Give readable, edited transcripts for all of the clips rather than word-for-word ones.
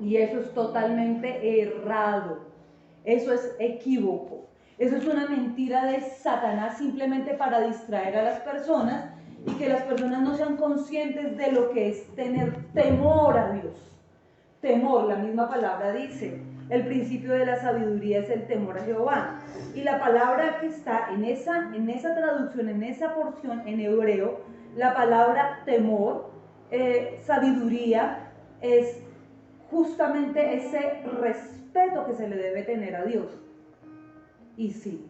Y eso es totalmente errado, eso es equívoco, eso es una mentira de Satanás simplemente para distraer a las personas y que las personas no sean conscientes de lo que es tener temor a Dios. Temor, la misma palabra dice, el principio de la sabiduría es el temor a Jehová. Y la palabra que está en esa traducción, en esa porción en hebreo, la palabra temor, sabiduría, es justamente ese respeto que se le debe tener a Dios. Y sí,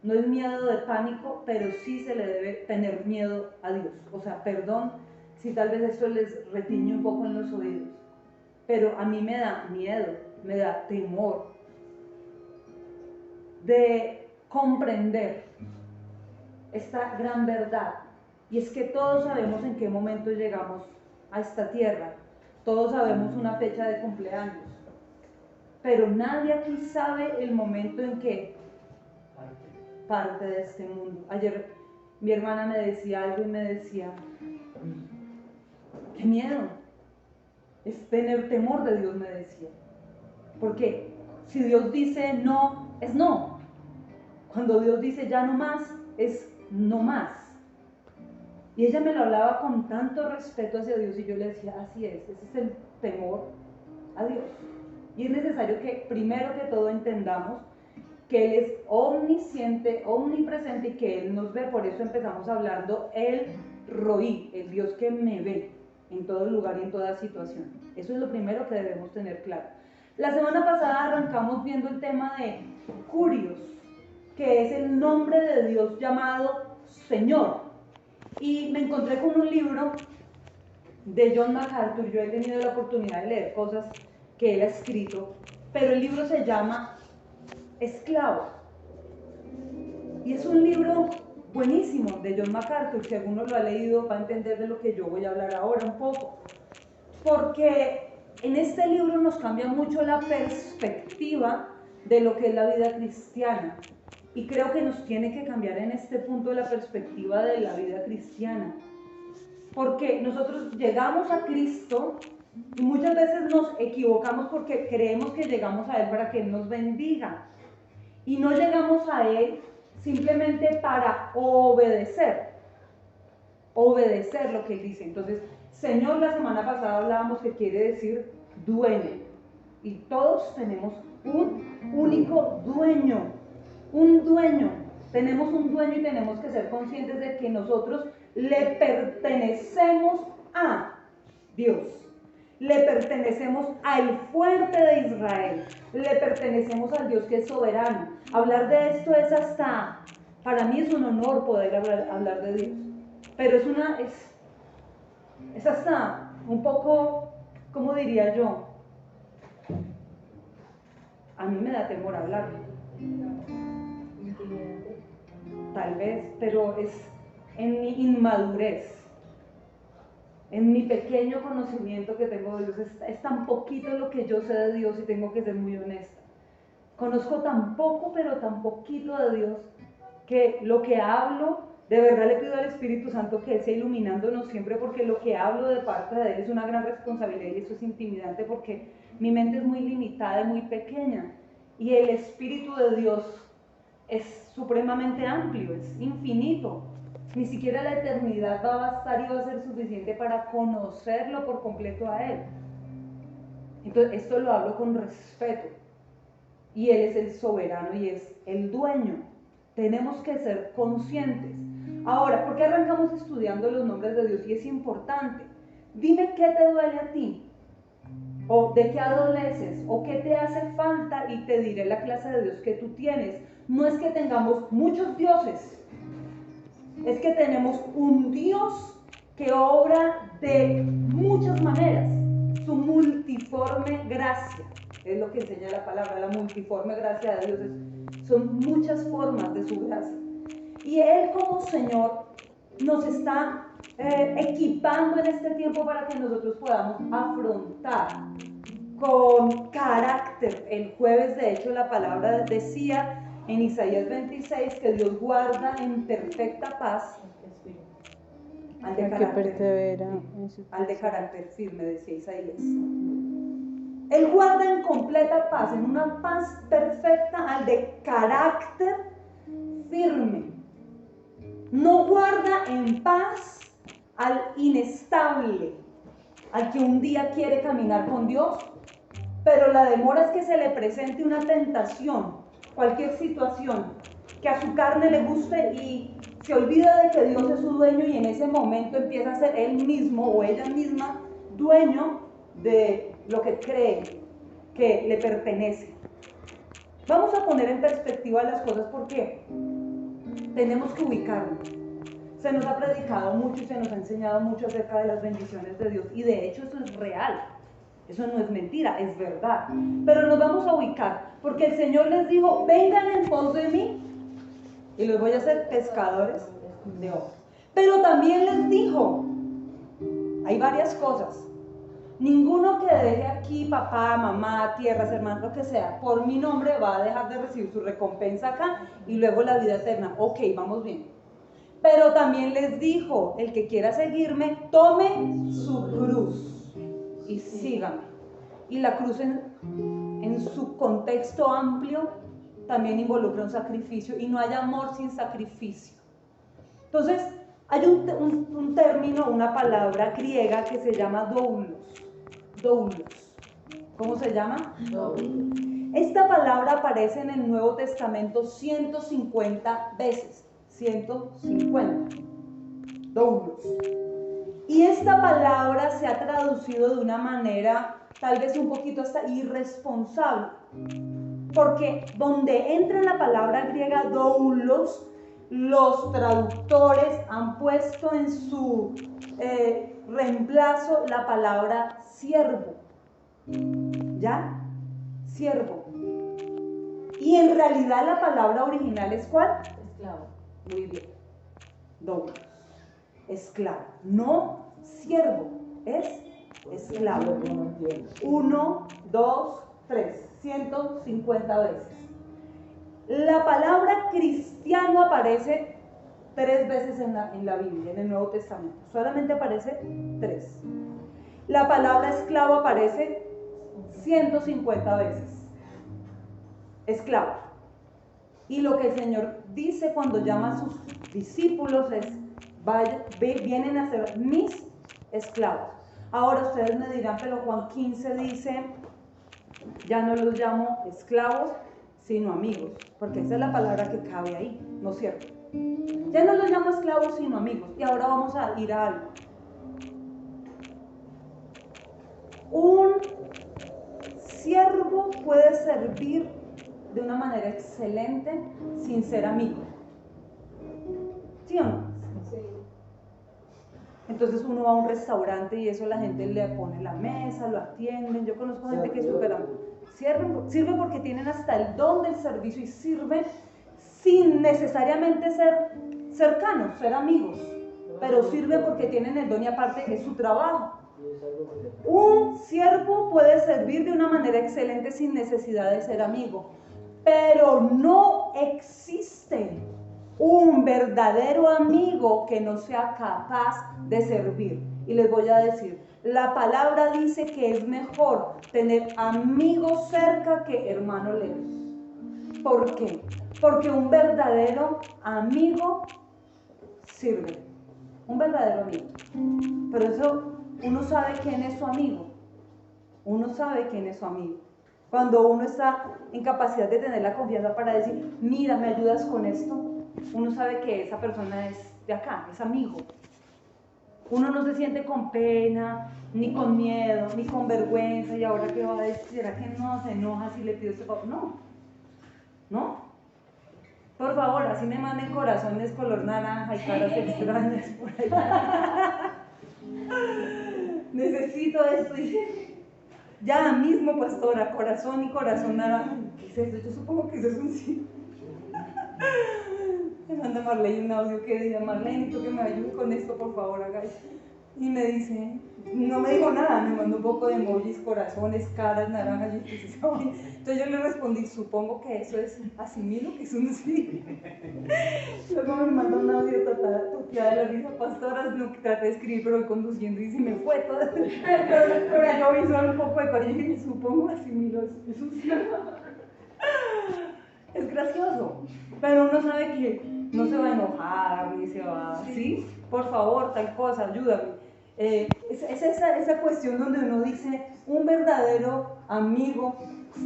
no es miedo de pánico, pero sí se le debe tener miedo a Dios. O sea, perdón si tal vez esto les retiñe un poco en los oídos, pero a mí me da miedo, me da temor de comprender esta gran verdad. Y es que todos sabemos en qué momento llegamos a esta tierra, todos sabemos una fecha de cumpleaños, pero nadie aquí sabe el momento en que parte de este mundo. Ayer mi hermana me decía algo y me decía, qué miedo, es tener temor de Dios, me decía, porque si Dios dice no, es no. Cuando Dios dice ya no más, es no más. Y ella me lo hablaba con tanto respeto hacia Dios y yo le decía, así es, ese es el temor a Dios. Y es necesario que primero que todo entendamos que Él es omnisciente, omnipresente y que Él nos ve. Por eso empezamos hablando el Roí, el Dios que me ve en todo lugar y en toda situación. Eso es lo primero que debemos tener claro. La semana pasada arrancamos viendo el tema de Curios, que es el nombre de Dios llamado Señor. Y me encontré con un libro de John MacArthur. Yo he tenido la oportunidad de leer cosas que él ha escrito, pero el libro se llama Esclavo. Y es un libro buenísimo de John MacArthur. Si alguno lo ha leído va a entender de lo que yo voy a hablar ahora un poco. Porque en este libro nos cambia mucho la perspectiva de lo que es la vida cristiana. Y creo que nos tiene que cambiar en este punto la perspectiva de la vida cristiana. Porque nosotros llegamos a Cristo y muchas veces nos equivocamos porque creemos que llegamos a Él para que Él nos bendiga. Y no llegamos a Él simplemente para obedecer lo que Él dice. Entonces, Señor, la semana pasada hablábamos que quiere decir dueño. Y todos tenemos un único dueño, un dueño. Tenemos un dueño y tenemos que ser conscientes de que nosotros le pertenecemos a Dios. Le pertenecemos al fuerte de Israel, le pertenecemos al Dios que es soberano. Hablar de esto es hasta, para mí es un honor poder hablar de Dios, pero es hasta un poco, ¿cómo diría yo? A mí me da temor hablar, tal vez, pero es en mi inmadurez, en mi pequeño conocimiento que tengo de Dios. Es tan poquito lo que yo sé de Dios y tengo que ser muy honesta. Conozco tan poco, pero tan poquito de Dios, que lo que hablo, de verdad le pido al Espíritu Santo que Él sea iluminándonos siempre, porque lo que hablo de parte de Él es una gran responsabilidad y eso es intimidante porque mi mente es muy limitada y muy pequeña. Y el Espíritu de Dios es supremamente amplio, es infinito. Ni siquiera la eternidad va a bastar y va a ser suficiente para conocerlo por completo a Él. Entonces, esto lo hablo con respeto. Y Él es el soberano y es el dueño. Tenemos que ser conscientes. Ahora, ¿por qué arrancamos estudiando los nombres de Dios? Y es importante. Dime qué te duele a ti, o de qué adoleces, o qué te hace falta, y te diré la clase de Dios que tú tienes. No es que tengamos muchos dioses, es que tenemos un Dios que obra de muchas maneras. Su multiforme gracia es lo que enseña la palabra. La multiforme gracia de Dios son muchas formas de su gracia. Y Él como Señor nos está equipando en este tiempo para que nosotros podamos afrontar con carácter. El jueves, de hecho, la palabra decía en Isaías 26 que Dios guarda en perfecta paz al de El que carácter, persevera en su al de carácter firme, decía Isaías. Él guarda en completa paz, en una paz perfecta, al de carácter firme. No guarda en paz al inestable, al que un día quiere caminar con Dios, pero la demora es que se le presente una tentación, cualquier situación, que a su carne le guste y se olvida de que Dios es su dueño y en ese momento empieza a ser él mismo o ella misma dueño de lo que cree que le pertenece. Vamos a poner en perspectiva las cosas porque tenemos que ubicarnos. Se nos ha predicado mucho y se nos ha enseñado mucho acerca de las bendiciones de Dios y de hecho eso es real, eso no es mentira, es verdad. Pero nos vamos a ubicar porque el Señor les dijo, vengan en pos de mí y los voy a hacer pescadores de hombres. Pero también les dijo, hay varias cosas. Ninguno que deje aquí papá, mamá, tierras, hermanos, lo que sea, por mi nombre va a dejar de recibir su recompensa acá y luego la vida eterna. Ok, vamos bien. Pero también les dijo, el que quiera seguirme, tome su cruz y sígame. Y la cruz en su contexto amplio también involucra un sacrificio y no hay amor sin sacrificio. Entonces, hay un término, una palabra griega que se llama doulos. Doulos. ¿Cómo se llama? Doulos. Esta palabra aparece en el Nuevo Testamento 150 veces. 150. Doulos. Y esta palabra se ha traducido de una manera tal vez un poquito hasta irresponsable. Porque donde entra la palabra griega doulos, los traductores han puesto en su reemplazo la palabra siervo. ¿Ya? Siervo. Y en realidad la palabra original es ¿cuál? Esclavo. Muy bien. Doulos. Esclavo. No siervo. Es esclavo. 1, 2, 3. 150 veces. La palabra cristiano aparece 3 veces en la Biblia, en el Nuevo Testamento. Solamente aparece 3. La palabra esclavo aparece 150 veces. Esclavo. Y lo que el Señor dice cuando llama a sus discípulos es, vienen a ser mis esclavos. Ahora ustedes me dirán, pero Juan 15 dice, ya no los llamo esclavos, sino amigos, porque esa es la palabra que cabe ahí, ¿no es cierto? Ya no los llamo esclavos, sino amigos. Y ahora vamos a ir a algo. Un siervo puede servir de una manera excelente sin ser amigo. ¿Sí o no? Sí. Entonces uno va a un restaurante y eso la gente le pone la mesa, lo atienden. Yo conozco gente que es súper sirve porque tienen hasta el don del servicio y sirven sin necesariamente ser cercanos, ser amigos, pero sirve porque tienen el don y aparte es su trabajo. Un siervo puede servir de una manera excelente sin necesidad de ser amigo, pero no existe un verdadero amigo que no sea capaz de servir. Y les voy a decir, la palabra dice que es mejor tener amigos cerca que hermanos lejos. ¿Por qué? Porque un verdadero amigo sirve. Un verdadero amigo. Pero eso, uno sabe quién es su amigo. Uno sabe quién es su amigo. Cuando uno está en capacidad de tener la confianza para decir, mira, ¿me ayudas con esto? Uno sabe que esa persona es de acá, es amigo. Uno no se siente con pena, ni con miedo, ni con vergüenza, y ahora qué va a decir, ¿será que no se enoja si le pido ese favor? No, no. Por favor, así me manden corazones color naranja y caras extrañas por allá. Necesito esto. Ya mismo, pastora, corazón y corazón naranja. ¿Qué es eso? Yo supongo que eso es un sí. Me manda Marlene un audio que diga, Marlene, tú que me ayudes con esto, por favor, haga eso. Y me dice, no me dijo nada, me mandó un poco de emojis, corazones, caras, naranjas, entonces yo le respondí, supongo que eso es asimilo, que es un sí. Luego me mandó un audio toteada de la risa, pastoras, no traté de escribir, pero voy conduciendo y se me fue todo. Pero yo vi solo un poco de coraje y dije, supongo asimilo, es un sí. Es gracioso, pero uno sabe que no se va a enojar ni se va, ¿sí? Por favor, tal cosa, ayúdame. Es esa cuestión donde uno dice, un verdadero amigo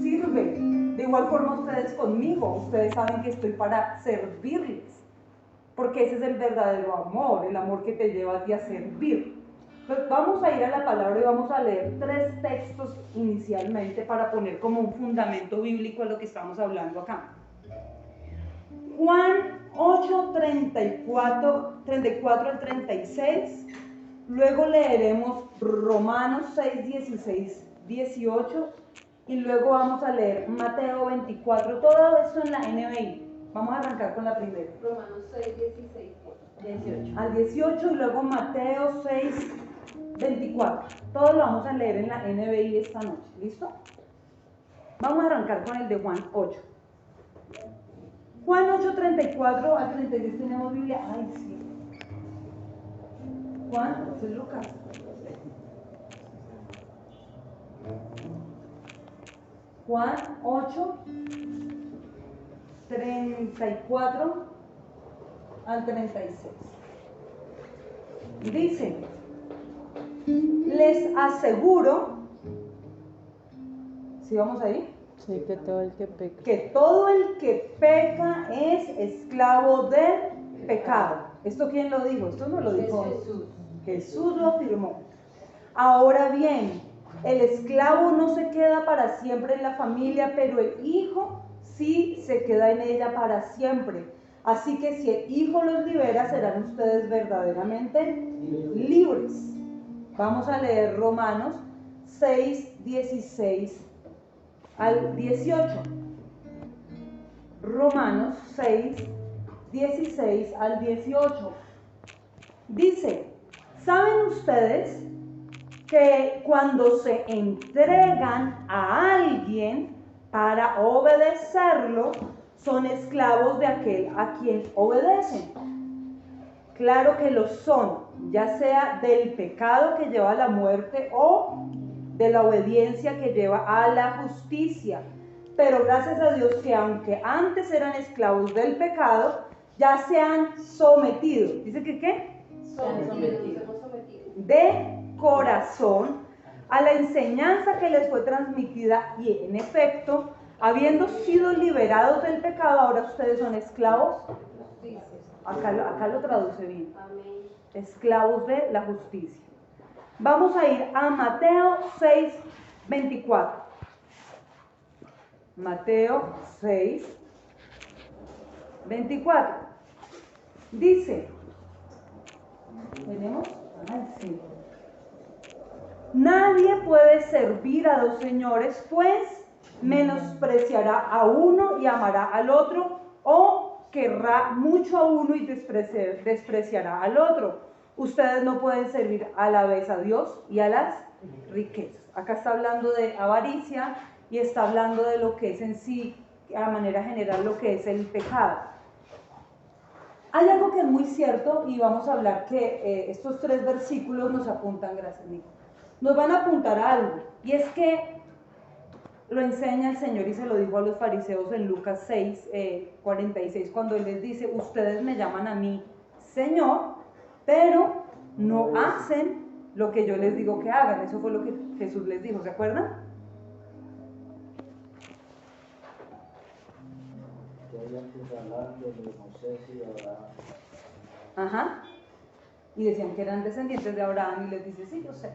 sirve. De igual forma ustedes conmigo, ustedes saben que estoy para servirles, porque ese es el verdadero amor, el amor que te lleva a ti a servir. Entonces vamos a ir a la palabra y vamos a leer 3 textos inicialmente para poner como un fundamento bíblico a lo que estamos hablando acá. Juan 8, 34 al 36. Luego leeremos Romanos 6, 16, 18 y luego vamos a leer Mateo 24, todo esto en la NBI. Vamos a arrancar con la primera. Romanos 6, 16, 18. Al 18 y luego Mateo 6, 24. Todo lo vamos a leer en la NBI esta noche, ¿listo? Vamos a arrancar con el de Juan 8. Juan 8, 34 al 36 tenemos Biblia. Ay, sí. Juan, ¿es Lucas? Juan 8, 34 al 36. Dice, les aseguro, ¿sí vamos ahí? Sí, que todo el que peca. Que todo el que peca es esclavo del pecado. ¿Esto quién lo dijo? Esto no lo dijo Jesús. Jesús lo afirmó. Ahora bien, el esclavo no se queda para siempre en la familia, pero el hijo sí se queda en ella para siempre. Así que si el hijo los libera, serán ustedes verdaderamente libres. Vamos a leer Romanos 6, 16 al 18. Romanos 6, 16 al 18. Dice, ¿saben ustedes que cuando se entregan a alguien para obedecerlo, son esclavos de aquel a quien obedecen? Claro que lo son, ya sea del pecado que lleva a la muerte o de la obediencia que lleva a la justicia. Pero gracias a Dios que aunque antes eran esclavos del pecado, ya se han sometido. ¿Dice que qué? Sometido. De corazón a la enseñanza que les fue transmitida, y en efecto, habiendo sido liberados del pecado, ahora ustedes son esclavos. Acá lo traduce bien. Amén. Esclavos de la justicia. Vamos a ir a Mateo 6, 24. Mateo 6, 24. Dice, ¿tenemos? Ay, sí. Nadie puede servir a 2 señores, pues menospreciará a uno y amará al otro, o querrá mucho a uno y despreciará al otro. Ustedes no pueden servir a la vez a Dios y a las riquezas. Acá está hablando de avaricia y está hablando de lo que es en sí, a manera general, lo que es el pecado. Hay algo que es muy cierto y vamos a hablar que estos 3 versículos nos apuntan, gracias Nico, nos van a apuntar a algo, y es que lo enseña el Señor y se lo dijo a los fariseos en Lucas 6, 46, cuando Él les dice, ustedes me llaman a mí Señor, pero no hacen lo que yo les digo que hagan. Eso fue lo que Jesús les dijo, ¿se acuerdan? Ajá. Y decían que eran descendientes de Abraham, y les dice, sí, yo sé.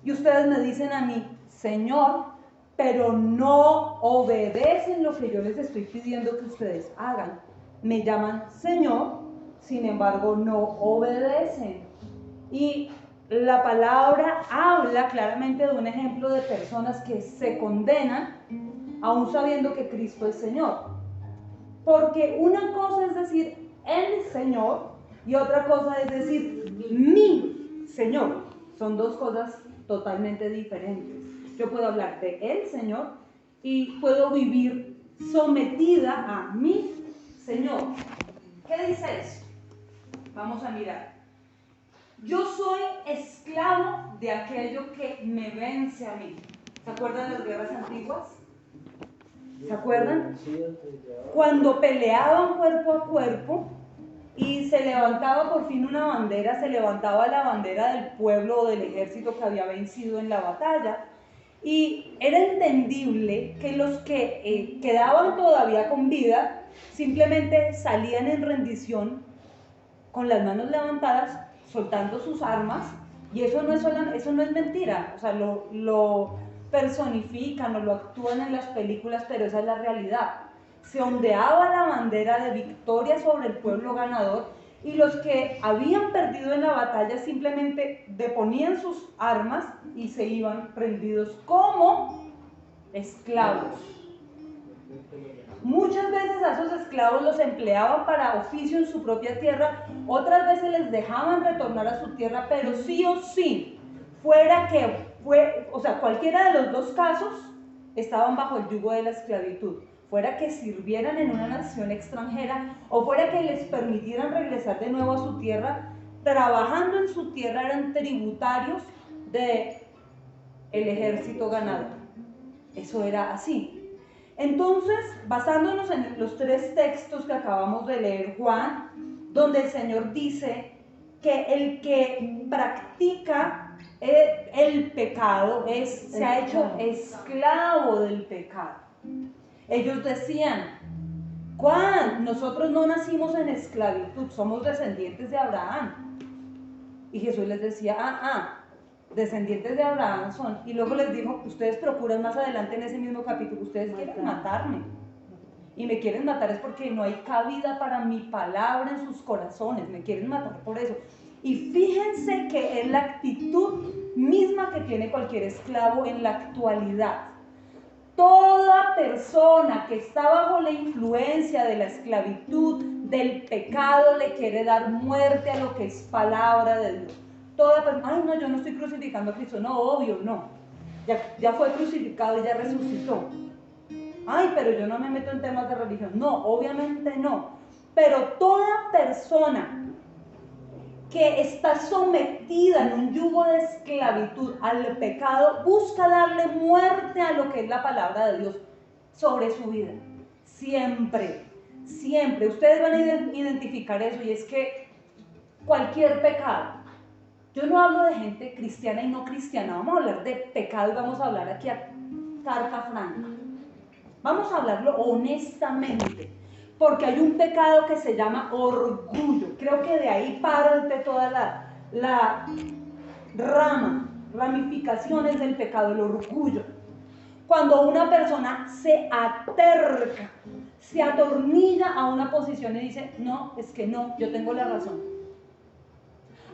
Y ustedes me dicen a mí, Señor, pero no obedecen lo que yo les estoy pidiendo que ustedes hagan. Me llaman Señor, sin embargo no obedecen. Y la palabra habla claramente de un ejemplo de personas que se condenan aún sabiendo que Cristo es Señor. Porque una cosa es decir el Señor y otra cosa es decir mi Señor. Son dos cosas totalmente diferentes. Yo puedo hablar de el Señor y puedo vivir sometida a mi Señor. ¿Qué dice eso? Vamos a mirar. Yo soy esclavo de aquello que me vence a mí. ¿Se acuerdan de las guerras antiguas? ¿Se acuerdan? Cuando peleaban cuerpo a cuerpo y se levantaba por fin una bandera, se levantaba la bandera del pueblo o del ejército que había vencido en la batalla. Y era entendible que los que quedaban todavía con vida simplemente salían en rendición con las manos levantadas, soltando sus armas, y eso no es mentira, o sea, lo personifican o lo actúan en las películas, pero esa es la realidad. Se ondeaba la bandera de victoria sobre el pueblo ganador, y los que habían perdido en la batalla simplemente deponían sus armas y se iban rendidos como esclavos. Muchas veces a esos esclavos los empleaban para oficio en su propia tierra, otras veces les dejaban retornar a su tierra, pero sí o sí, cualquiera de los dos casos estaban bajo el yugo de la esclavitud. Fuera que sirvieran en una nación extranjera o fuera que les permitieran regresar de nuevo a su tierra, trabajando en su tierra eran tributarios del ejército ganador. Eso era así. Entonces, basándonos en los tres textos que acabamos de leer, Juan, donde el Señor dice que el que practica el pecado se ha hecho esclavo del pecado. Ellos decían: Juan, nosotros no nacimos en esclavitud, somos descendientes de Abraham. Y Jesús les decía: descendientes de Abraham son. Y luego les dijo: ustedes procuran más adelante en ese mismo capítulo, ustedes quieren matarme. Y me quieren matar es porque no hay cabida para mi palabra en sus corazones, me quieren matar por eso. Y fíjense que es la actitud misma que tiene cualquier esclavo en la actualidad. Toda persona que está bajo la influencia de la esclavitud, del pecado, le quiere dar muerte a lo que es palabra de Dios. Toda persona: ay, no, yo no estoy crucificando a Cristo. No, obvio, no. Ya fue crucificado y ya resucitó. Ay, pero yo no me meto en temas de religión. No, obviamente no. Pero toda persona que está sometida en un yugo de esclavitud al pecado, busca darle muerte a lo que es la palabra de Dios sobre su vida. Siempre, siempre. Ustedes van a identificar eso, y es que cualquier pecado. Yo no hablo de gente cristiana y no cristiana, vamos a hablar de pecado y vamos a hablar aquí a carta franca. Vamos a hablarlo honestamente. Porque hay un pecado que se llama orgullo. Creo que de ahí parte toda la ramificaciones del pecado, el orgullo. Cuando una persona se aterca, se atornilla a una posición y dice: no, es que no, yo tengo la razón.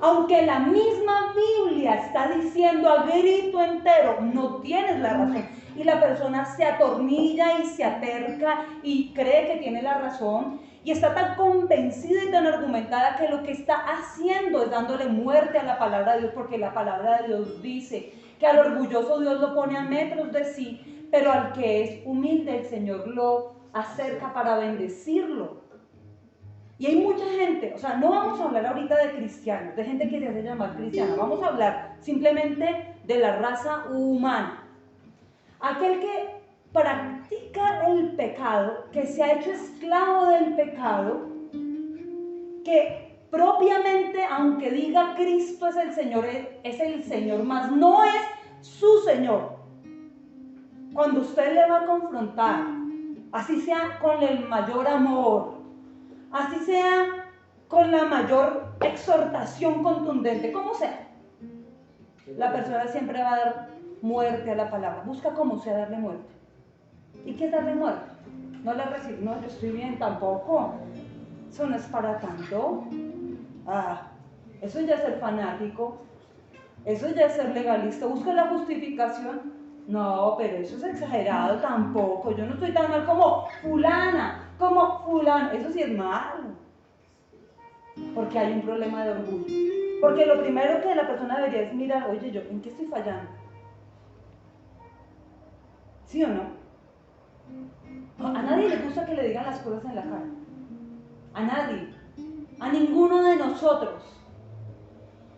Aunque la misma Biblia está diciendo a grito entero: no tienes la razón. Y la persona se atornilla y se aterca y cree que tiene la razón, y está tan convencida y tan argumentada que lo que está haciendo es dándole muerte a la palabra de Dios, porque la palabra de Dios dice que al orgulloso Dios lo pone a metros de sí, pero al que es humilde el Señor lo acerca para bendecirlo. Y hay mucha gente, o sea, no vamos a hablar ahorita de cristianos, de gente que se hace llamar cristiana, vamos a hablar simplemente de la raza humana. Aquel que practica el pecado, que se ha hecho esclavo del pecado, que propiamente, aunque diga Cristo es el Señor, mas no es su Señor. Cuando usted le va a confrontar, así sea con el mayor amor, así sea con la mayor exhortación contundente, como sea, la persona siempre va a dar muerte a la palabra, busca como sea darle muerte. ¿Y qué es darle muerte? No le recibe: no, yo estoy bien, tampoco, eso no es para tanto. Eso ya es ser fanático, eso ya es ser legalista. Busca la justificación: no, pero eso es exagerado, tampoco, yo no estoy tan mal como fulana, como fulano. Eso sí es malo, porque hay un problema de orgullo. Porque lo primero que la persona debería es mirar, oye, ¿yo en qué estoy fallando? ¿Sí o no? A nadie le gusta que le digan las cosas en la cara. A nadie. A ninguno de nosotros.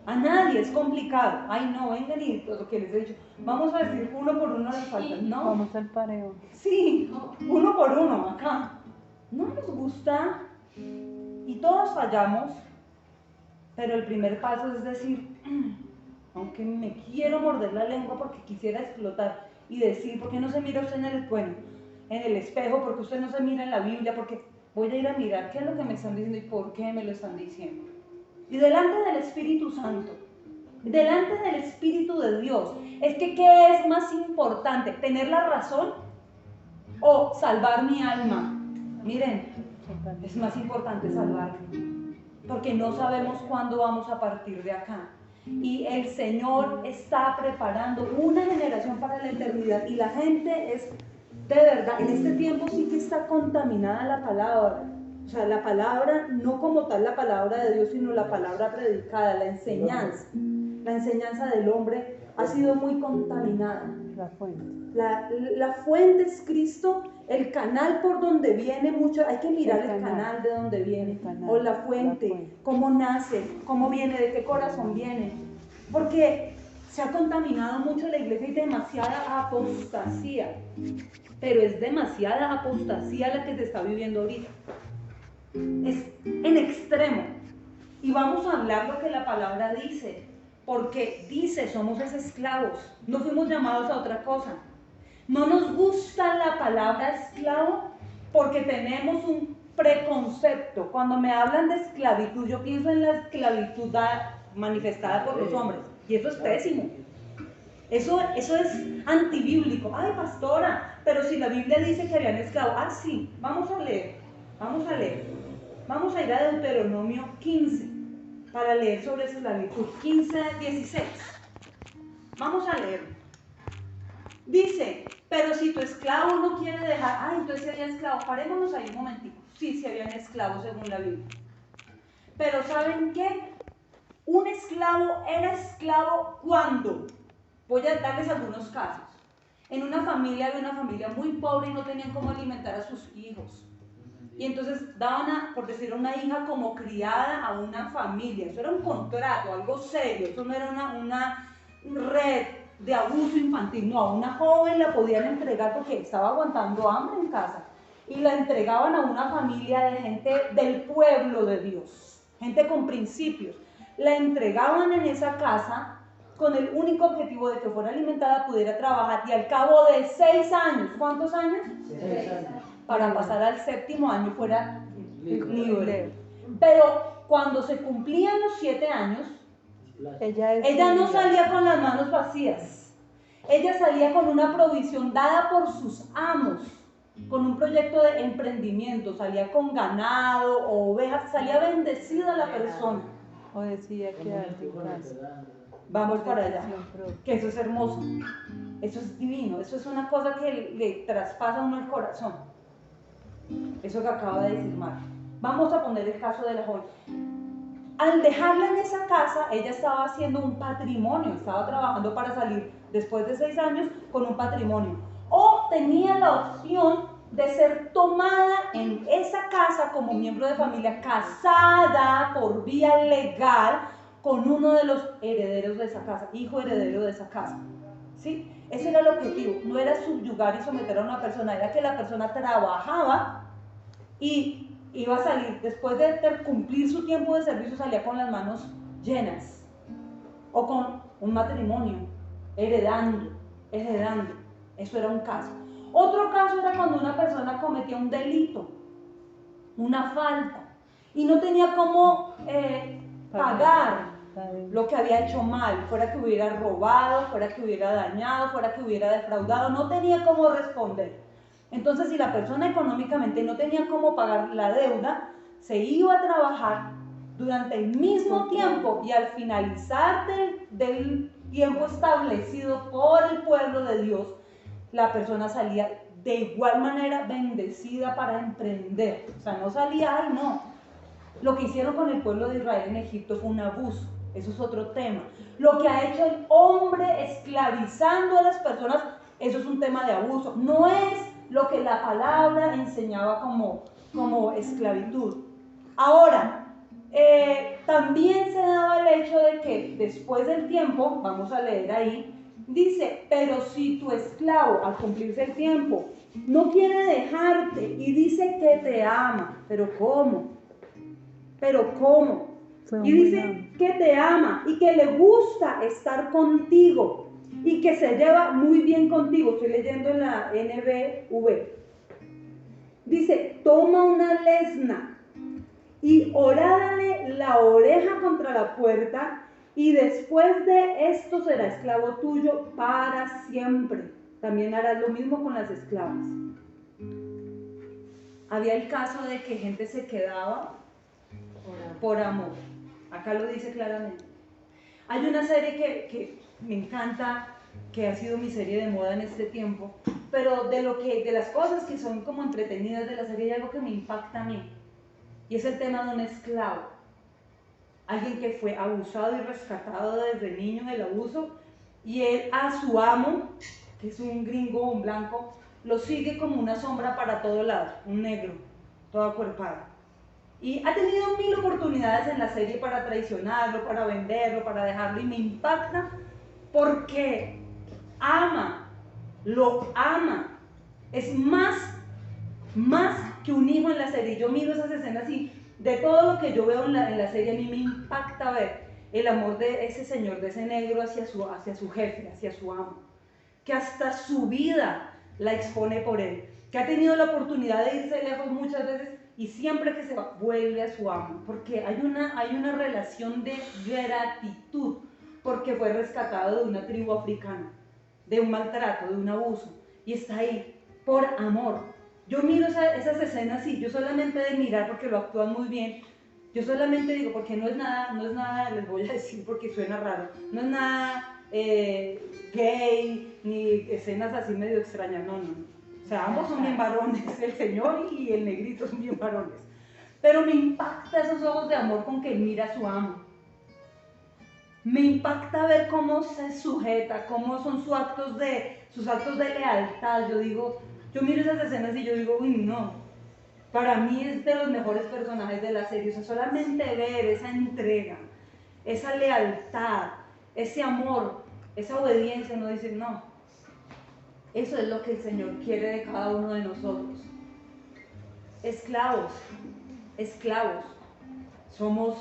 A nadie, es complicado. Ay, no, vengan y lo que les he dicho. Vamos a decir uno por uno las faltas. No. Vamos al pareo. Sí, uno por uno, acá. No nos gusta y todos fallamos, pero el primer paso es decir, aunque me quiero morder la lengua porque quisiera explotar y decir, ¿por qué no se mira usted en el espejo? ¿Por qué usted no se mira en la Biblia? Porque voy a ir a mirar qué es lo que me están diciendo y por qué me lo están diciendo. Y delante del Espíritu Santo, delante del Espíritu de Dios, es que ¿qué es más importante? ¿Tener la razón o salvar mi alma? Miren, es más importante salvarme, porque no sabemos cuándo vamos a partir de acá. Y el Señor está preparando una generación para la eternidad y la gente es, de verdad, en este tiempo sí que está contaminada la palabra. O sea, la palabra, no como tal la palabra de Dios, sino la palabra predicada, la enseñanza del hombre ha sido muy contaminada. La fuente. La fuente es Cristo, el canal por donde viene mucho, hay que mirar el canal de donde viene, o la fuente, cómo nace, cómo viene, de qué corazón viene, porque se ha contaminado mucho la iglesia y demasiada apostasía, pero es demasiada apostasía la que se está viviendo ahorita, es en extremo, y vamos a hablar lo que la palabra dice, porque dice, somos esclavos, no fuimos llamados a otra cosa. No nos gusta la palabra esclavo porque tenemos un preconcepto. Cuando me hablan de esclavitud, yo pienso en la esclavitud manifestada por los hombres. Y eso es pésimo. Eso es antibíblico. Ay, pastora, pero si la Biblia dice que habían esclavos. Ah, sí, vamos a leer. Vamos a ir a Deuteronomio 15 para leer sobre esclavitud. 15:16. Vamos a leer. Dice, pero si tu esclavo no quiere dejar, entonces si había esclavos, parémonos ahí un momentico, sí habían esclavos según la Biblia, pero ¿saben qué? Un esclavo era esclavo cuando, voy a darles algunos casos, en una familia había una familia muy pobre y no tenían cómo alimentar a sus hijos, y entonces daban, por decir, una hija como criada a una familia, eso era un contrato, algo serio, eso no era una red de abuso infantil, no, a una joven la podían entregar porque estaba aguantando hambre en casa y la entregaban a una familia de gente del pueblo de Dios, gente con principios, la entregaban en esa casa con el único objetivo de que fuera alimentada, pudiera trabajar y al cabo de 6 años, ¿cuántos años? 6 años. Para pasar al 7º año fuera libre. Pero cuando se cumplían los 7 años, ella no salía con las manos vacías, ella salía con una provisión dada por sus amos, con un proyecto de emprendimiento, salía con ganado o ovejas, salía bendecida la persona. O decía quedarse en casa. Vamos para allá, que eso es hermoso, eso es divino, eso es una cosa que le traspasa a uno el corazón, eso que acaba de decir Marta. Vamos a poner el caso de la joven. Al dejarla en esa casa, ella estaba haciendo un patrimonio, estaba trabajando para salir después de 6 años con un patrimonio. O tenía la opción de ser tomada en esa casa como miembro de familia, casada por vía legal con uno de los herederos de esa casa, hijo heredero de esa casa. ¿Sí? Ese era el objetivo, no era subyugar y someter a una persona, era que la persona trabajaba y iba a salir, después de cumplir su tiempo de servicio, salía con las manos llenas, o con un matrimonio, heredando, eso era un caso. Otro caso era cuando una persona cometía un delito, una falta, y no tenía cómo pagar lo que había hecho mal, fuera que hubiera robado, fuera que hubiera dañado, fuera que hubiera defraudado, no tenía cómo responder. Entonces, si la persona económicamente no tenía cómo pagar la deuda, se iba a trabajar durante el mismo tiempo y al finalizar del tiempo establecido por el pueblo de Dios, la persona salía de igual manera bendecida para emprender. O sea, no salía, ay no. Lo que hicieron con el pueblo de Israel en Egipto fue un abuso. eso es otro tema. Lo que ha hecho el hombre esclavizando a las personas, eso es un tema de abuso. No es lo que la palabra enseñaba como esclavitud. Ahora, también se daba el hecho de que después del tiempo, vamos a leer ahí, dice, pero si tu esclavo al cumplirse el tiempo no quiere dejarte y dice que te ama, pero ¿cómo? Pero ¿cómo? Y dice que te ama y que le gusta estar contigo y que se lleva muy bien contigo. Estoy leyendo en la NBV. Dice, toma una lesna y orádale la oreja contra la puerta y después de esto será esclavo tuyo para siempre. También harás lo mismo con las esclavas. Había el caso de que gente se quedaba por amor. Acá lo dice claramente. Hay una serie que me encanta, que ha sido mi serie de moda en este tiempo, pero de las cosas que son como entretenidas de la serie hay algo que me impacta a mí, y es el tema de un esclavo. Alguien que fue abusado y rescatado desde niño del abuso, y él a su amo, que es un gringo, un blanco, lo sigue como una sombra para todo lado, un negro, todo acuerpado. Y ha tenido 1000 oportunidades en la serie para traicionarlo, para venderlo, para dejarlo, y me impacta porque lo ama. Es más que un hijo en la serie. Yo miro esas escenas y de todo lo que yo veo en la serie, a mí me impacta ver el amor de ese señor, de ese negro hacia su jefe, hacia su amo, que hasta su vida la expone por él, que ha tenido la oportunidad de irse lejos muchas veces y siempre que se va, vuelve a su amo, porque hay una relación de gratitud, porque fue rescatado de una tribu africana, de un maltrato, de un abuso, y está ahí por amor. Yo miro esas escenas y yo solamente de mirar, porque lo actúan muy bien, yo solamente digo, porque no es nada, les voy a decir porque suena raro, no es nada gay, ni escenas así medio extrañas, no. O sea, ambos son bien varones, el señor y el negrito son bien varones. Pero me impacta esos ojos de amor con que mira a su amo. Me impacta ver cómo se sujeta, cómo son sus actos de lealtad. Yo miro esas escenas y yo digo, uy, no. Para mí es de los mejores personajes de la serie. O sea, solamente ver esa entrega, esa lealtad, ese amor, esa obediencia, uno dice, no. Eso es lo que el Señor quiere de cada uno de nosotros. Esclavos. Somos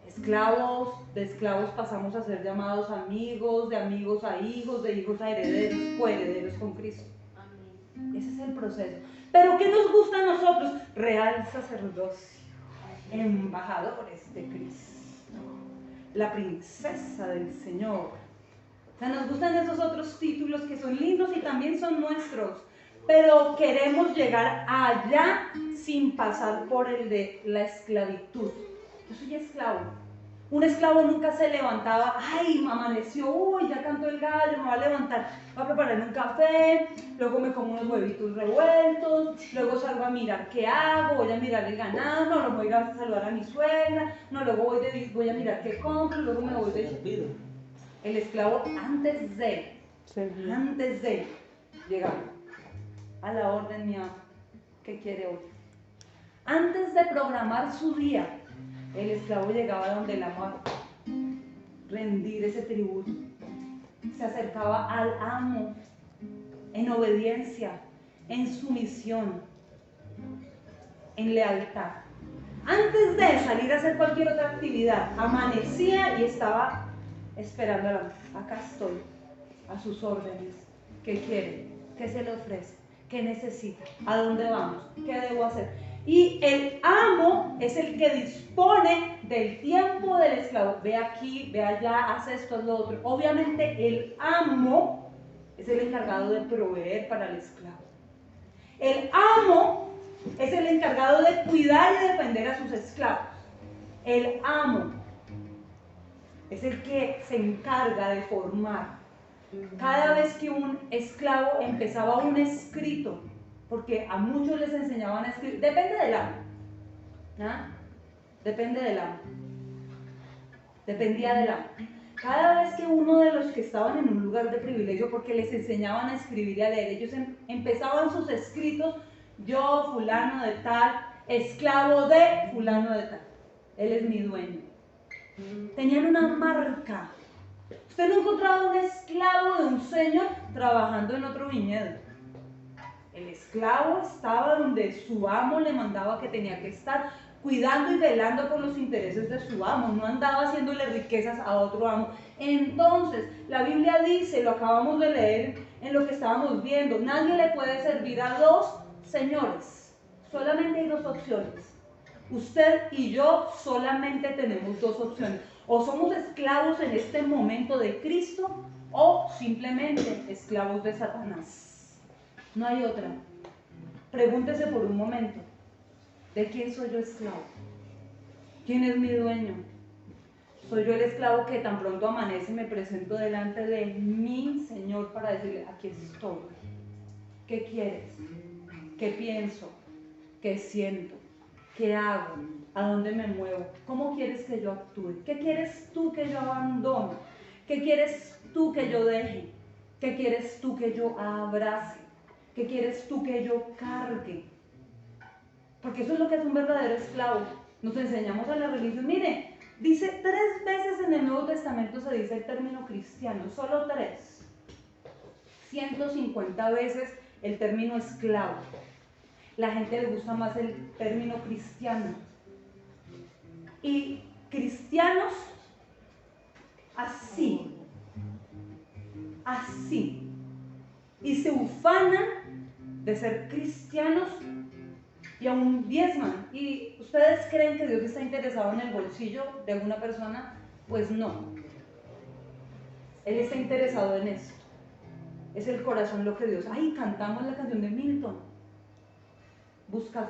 esclavos, de esclavos pasamos a ser llamados amigos, de amigos a hijos, de hijos a herederos, coherederos con Cristo. Amén. Ese es el proceso. Pero ¿qué nos gusta a nosotros? Real sacerdocio, embajadores de Cristo, la princesa del Señor. O sea, nos gustan esos otros títulos que son lindos y también son nuestros, pero queremos llegar allá sin pasar por el de la esclavitud. Yo soy esclavo. Un esclavo nunca se levantaba, ay, amaneció, uy, ya cantó el gallo, me voy a levantar, voy a preparar un café, luego me como unos huevitos revueltos, luego salgo a mirar qué hago, voy a mirar el ganado, no, luego voy a ir a saludar a mi suegra, no, luego voy a mirar qué compro, luego me voy de... El esclavo antes de llegar a la orden mía que quiere hoy, antes de programar su día, el esclavo llegaba donde el amo a rendir ese tributo, se acercaba al amo en obediencia, en sumisión, en lealtad. Antes de salir a hacer cualquier otra actividad, amanecía y estaba esperando al amo. Acá estoy, a sus órdenes. ¿Qué quiere? ¿Qué se le ofrece? ¿Qué necesita? ¿A dónde vamos? ¿Qué debo hacer? Y el amo es el que dispone del tiempo del esclavo. Ve aquí, ve allá, haz esto, haz lo otro. Obviamente el amo es el encargado de proveer para el esclavo. El amo es el encargado de cuidar y defender a sus esclavos. El amo es el que se encarga de formar. Cada vez que un esclavo empezaba un escrito, porque a muchos les enseñaban a escribir, depende del amo, ¿ah? Depende del amo. dependía del amo. Cada vez que uno de los que estaban en un lugar de privilegio, porque les enseñaban a escribir y a leer, ellos empezaban sus escritos, yo, fulano de tal, esclavo de fulano de tal, él es mi dueño. Tenían una marca. Usted no encontraba un esclavo de un señor trabajando en otro viñedo. El esclavo estaba donde su amo le mandaba que tenía que estar, cuidando y velando por los intereses de su amo, no andaba haciéndole riquezas a otro amo. Entonces, la Biblia dice, lo acabamos de leer en lo que estábamos viendo, nadie le puede servir a dos señores, solamente hay dos opciones. Usted y yo solamente tenemos dos opciones, o somos esclavos en este momento de Cristo, o simplemente esclavos de Satanás. No hay otra. Pregúntese por un momento, ¿de quién soy yo esclavo? ¿Quién es mi dueño? ¿Soy yo el esclavo que tan pronto amanece y me presento delante de mi Señor para decirle, aquí estoy? ¿Qué quieres? ¿Qué pienso? ¿Qué siento? ¿Qué hago? ¿A dónde me muevo? ¿Cómo quieres que yo actúe? ¿Qué quieres tú que yo abandone? ¿Qué quieres tú que yo deje? ¿Qué quieres tú que yo abrace? ¿Qué quieres tú que yo cargue? Porque eso es lo que es un verdadero esclavo. Nos enseñamos a la religión. Mire, dice 3 veces en el Nuevo Testamento se dice el término cristiano, solo 3. 150 veces el término esclavo. La gente le gusta más el término cristiano. Y cristianos, así. Y se ufanan de ser cristianos y aún diezman. ¿Y ustedes creen que Dios está interesado en el bolsillo de alguna persona? Pues no. Él está interesado en esto. Es el corazón lo que Dios... Ay, cantamos la canción de Milton. Buscas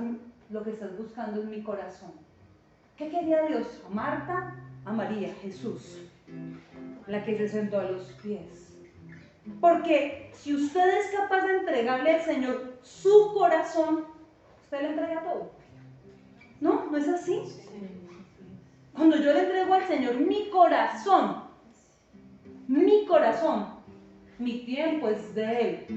lo que estás buscando en mi corazón. ¿Qué quería Dios? A Marta, a María, Jesús, la que se sentó a los pies. Porque si usted es capaz de entregarle al Señor su corazón, usted le entrega todo. ¿No? ¿No es así? Cuando yo le entrego al Señor mi corazón, mi tiempo es de Él.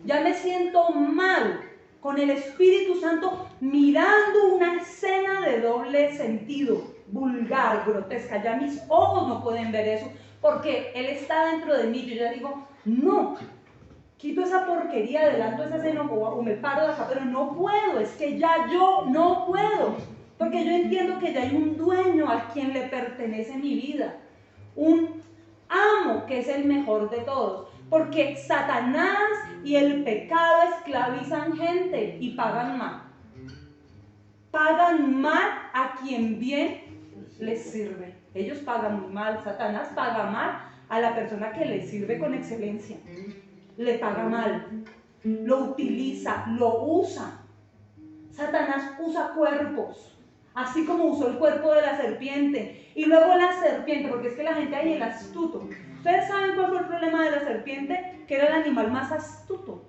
Ya me siento mal con el Espíritu Santo mirando una escena de doble sentido, vulgar, grotesca. Ya mis ojos no pueden ver eso porque Él está dentro de mí. Yo ya digo, no, quito esa porquería, adelanto esa escena o me paro de acá, pero no puedo, es que ya yo no puedo, porque yo entiendo que ya hay un dueño a quien le pertenece mi vida, un amo que es el mejor de todos, porque Satanás y el pecado esclavizan gente y pagan mal a quien bien les sirve. Ellos pagan muy mal, Satanás paga mal a la persona que le sirve con excelencia. Le paga mal, lo utiliza, lo usa. Satanás usa cuerpos, así como usó el cuerpo de la serpiente. Y luego la serpiente, porque es que la gente ahí es astuto. ¿Ustedes saben cuál fue el problema de la serpiente? Que era el animal más astuto.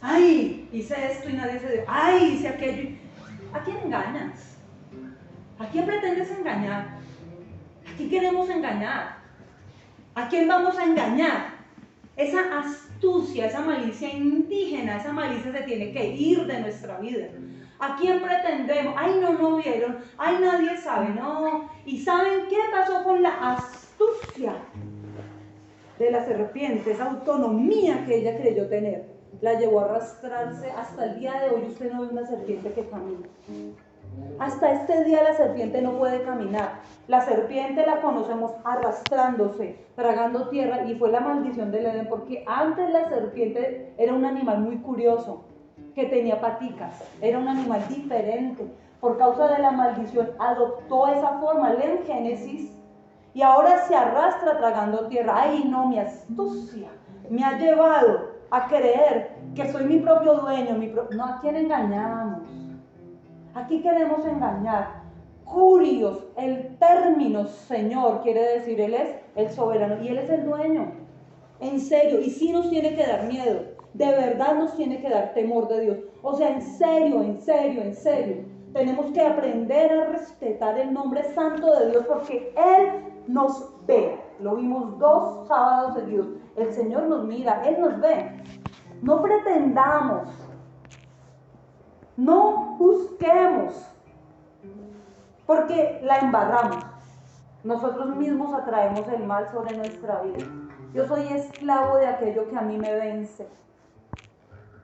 Ay, hice esto y nadie se dio. Ay, hice aquello. ¿A quién engañas? ¿A quién pretendes engañar? ¿A quién queremos engañar? ¿A quién vamos a engañar? Esa astucia, esa malicia indígena, esa malicia se tiene que ir de nuestra vida. ¿A quién pretendemos? Ay, no vieron, ay, nadie sabe, no. ¿Y saben qué pasó con la astucia de la serpiente? Esa autonomía que ella creyó tener, la llevó a arrastrarse hasta el día de hoy. Usted no ve una serpiente que camina. Hasta este día la serpiente no puede caminar. La serpiente la conocemos arrastrándose, tragando tierra, y fue la maldición del Edén, porque antes la serpiente era un animal muy curioso, que tenía paticas, era un animal diferente. Por causa de la maldición adoptó esa forma, leen Génesis, y ahora se arrastra tragando tierra. Ay, no, mi astucia me ha llevado a creer que soy mi propio dueño, No, ¿a quién engañamos? Aquí queremos engañar. Curios, el término Señor quiere decir Él es el soberano y Él es el dueño. En serio, y sí nos tiene que dar miedo, de verdad nos tiene que dar temor de Dios. O sea, en serio, Tenemos que aprender a respetar el nombre santo de Dios porque Él nos ve. Lo vimos 2 sábados seguidos. El Señor nos mira, Él nos ve. No pretendamos, no busquemos, porque la embarramos. Nosotros mismos atraemos el mal sobre nuestra vida. Yo soy esclavo de aquello que a mí me vence.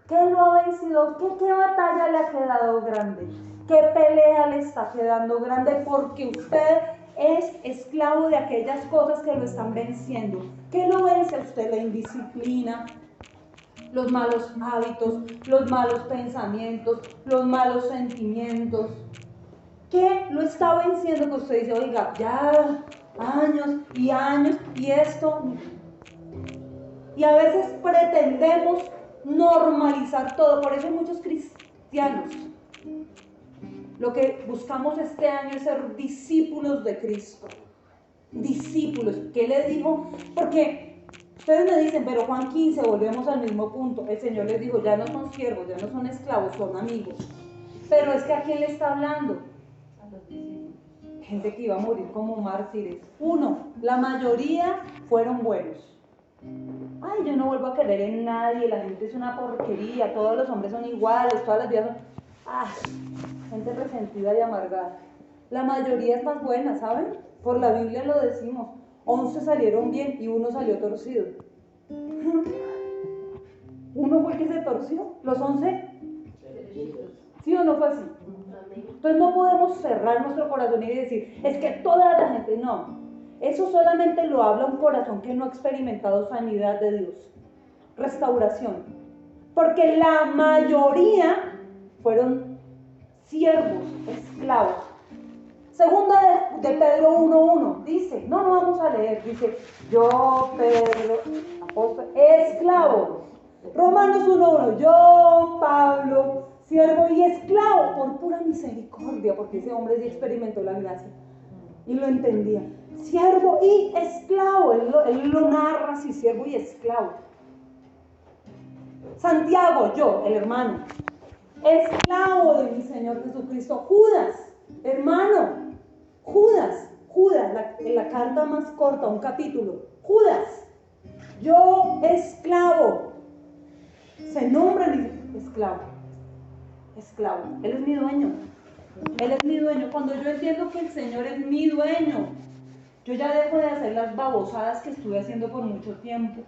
¿Qué lo ha vencido? ¿Qué batalla le ha quedado grande? ¿Qué pelea le está quedando grande? Porque usted es esclavo de aquellas cosas que lo están venciendo. ¿Qué lo vence a usted? La indisciplina, los malos hábitos, los malos pensamientos, los malos sentimientos. ¿Qué lo está venciendo que usted dice, oiga, ya años y esto? Y a veces pretendemos normalizar todo. Por eso hay muchos cristianos. Lo que buscamos este año es ser discípulos de Cristo. Discípulos. ¿Qué le dijo? Porque ustedes me dicen, pero Juan 15, volvemos al mismo punto. El Señor les dijo, ya no son siervos, ya no son esclavos, son amigos. Pero es que ¿a quién le está hablando? Gente que iba a morir como mártires. La mayoría fueron buenos. Ay, yo no vuelvo a creer en nadie, la gente es una porquería, todos los hombres son iguales, todas las vidas son... gente resentida y amargada. La mayoría es más buena, ¿saben? Por la Biblia lo decimos. 11 salieron bien y 1 salió torcido. Uno fue el que se torció, los 11. ¿Sí o no fue así? Entonces no podemos cerrar nuestro corazón y decir, es que toda la gente, no. Eso solamente lo habla un corazón que no ha experimentado sanidad de Dios, restauración. Porque la mayoría fueron siervos, esclavos. Segunda de Pedro 1:1 dice, no vamos a leer, dice, yo, Pedro, apóstol, esclavo. Romanos 1:1, yo, Pablo, siervo y esclavo por pura misericordia, porque ese hombre sí experimentó la gracia y lo entendía. Siervo y esclavo, él lo narra así, siervo y esclavo. Santiago, yo, el hermano, esclavo de mi Señor Jesucristo. Judas, hermano, Judas, en la carta más corta, un capítulo. Judas, yo esclavo. Se nombra el esclavo. Esclavo, Él es mi dueño. Él es mi dueño. Cuando yo entiendo que el Señor es mi dueño, yo ya dejo de hacer las babosadas que estuve haciendo por mucho tiempo.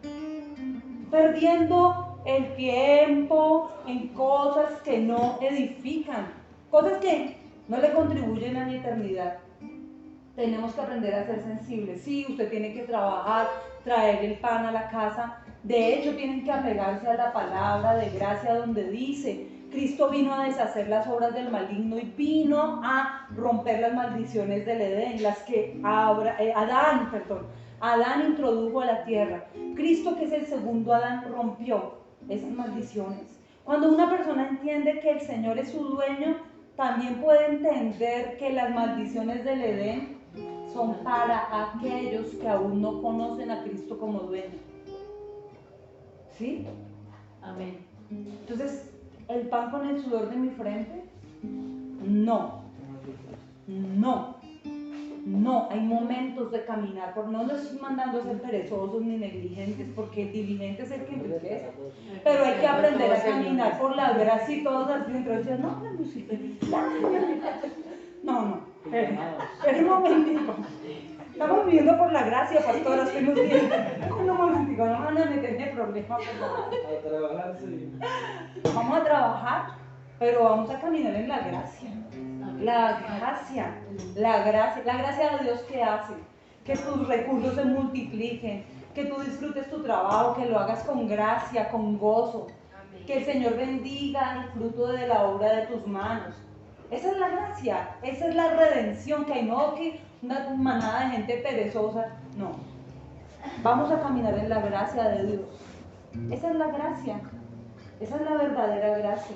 Perdiendo el tiempo en cosas que no edifican, cosas que no le contribuyen a mi eternidad. Tenemos que aprender a ser sensibles. Sí, usted tiene que trabajar, traer el pan a la casa. De hecho, tienen que apegarse a la palabra de gracia donde dice, Cristo vino a deshacer las obras del maligno y vino a romper las maldiciones del Edén, las que Adán introdujo a la tierra. Cristo, que es el segundo Adán, rompió esas maldiciones. Cuando una persona entiende que el Señor es su dueño, también puede entender que las maldiciones del Edén son para aquellos que aún no conocen a Cristo como dueño. ¿Sí? Amén. Entonces, ¿el pan con el sudor de mi frente? No. Hay momentos de caminar, no los estoy mandando a ser perezosos ni negligentes, porque el diligente es el que enriquece. Pero hay que aprender a caminar por la gracia y todos así dentro. No. Espera un momentico. Estamos viviendo por la gracia, pastoras, que nos vienen. Un momentico, no van a meterme problemas. Vamos a trabajar, pero vamos a caminar en la gracia. La gracia de Dios que hace que tus recursos se multipliquen, que tú disfrutes tu trabajo, que lo hagas con gracia, con gozo. Amén. Que el Señor bendiga el fruto de la obra de tus manos. Esa es la gracia, esa es la redención, que hay no que una manada de gente perezosa, no. Vamos a caminar en la gracia de Dios. Esa es la gracia, esa es la verdadera gracia.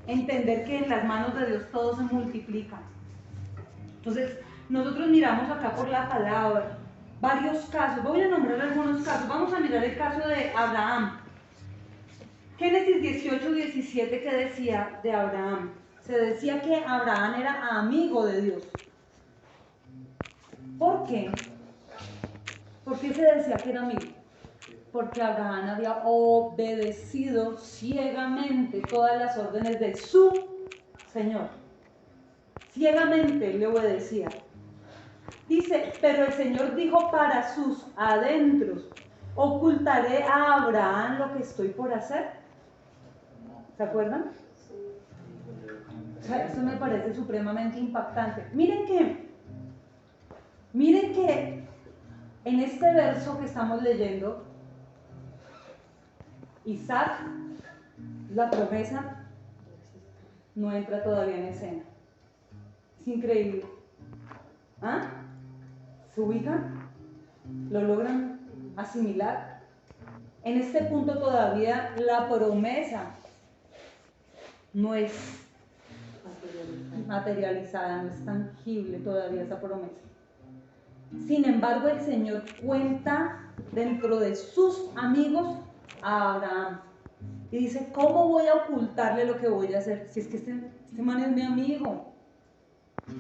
Entender que en las manos de Dios todo se multiplica. Entonces, nosotros miramos acá por la palabra varios casos. Voy a nombrar algunos casos. Vamos a mirar el caso de Abraham. Génesis 18:17, ¿qué decía de Abraham? se decía que Abraham era amigo de Dios. ¿Por qué? ¿Por qué se decía que era amigo? Porque Abraham había obedecido ciegamente todas las órdenes de su Señor. Ciegamente le obedecía. Dice, pero el Señor dijo para sus adentros, ¿ocultaré a Abraham lo que estoy por hacer? ¿Se acuerdan? O sea, esto me parece supremamente impactante. Miren que en este verso que estamos leyendo, Isaac, la promesa, no entra todavía en escena. Es increíble. ¿Ah? ¿Se ubican? ¿Lo logran asimilar? En este punto todavía la promesa no es materializada, no es tangible todavía esa promesa. Sin embargo, el Señor cuenta dentro de sus amigos a Abraham y dice, ¿cómo voy a ocultarle lo que voy a hacer? Si es que este man es mi amigo.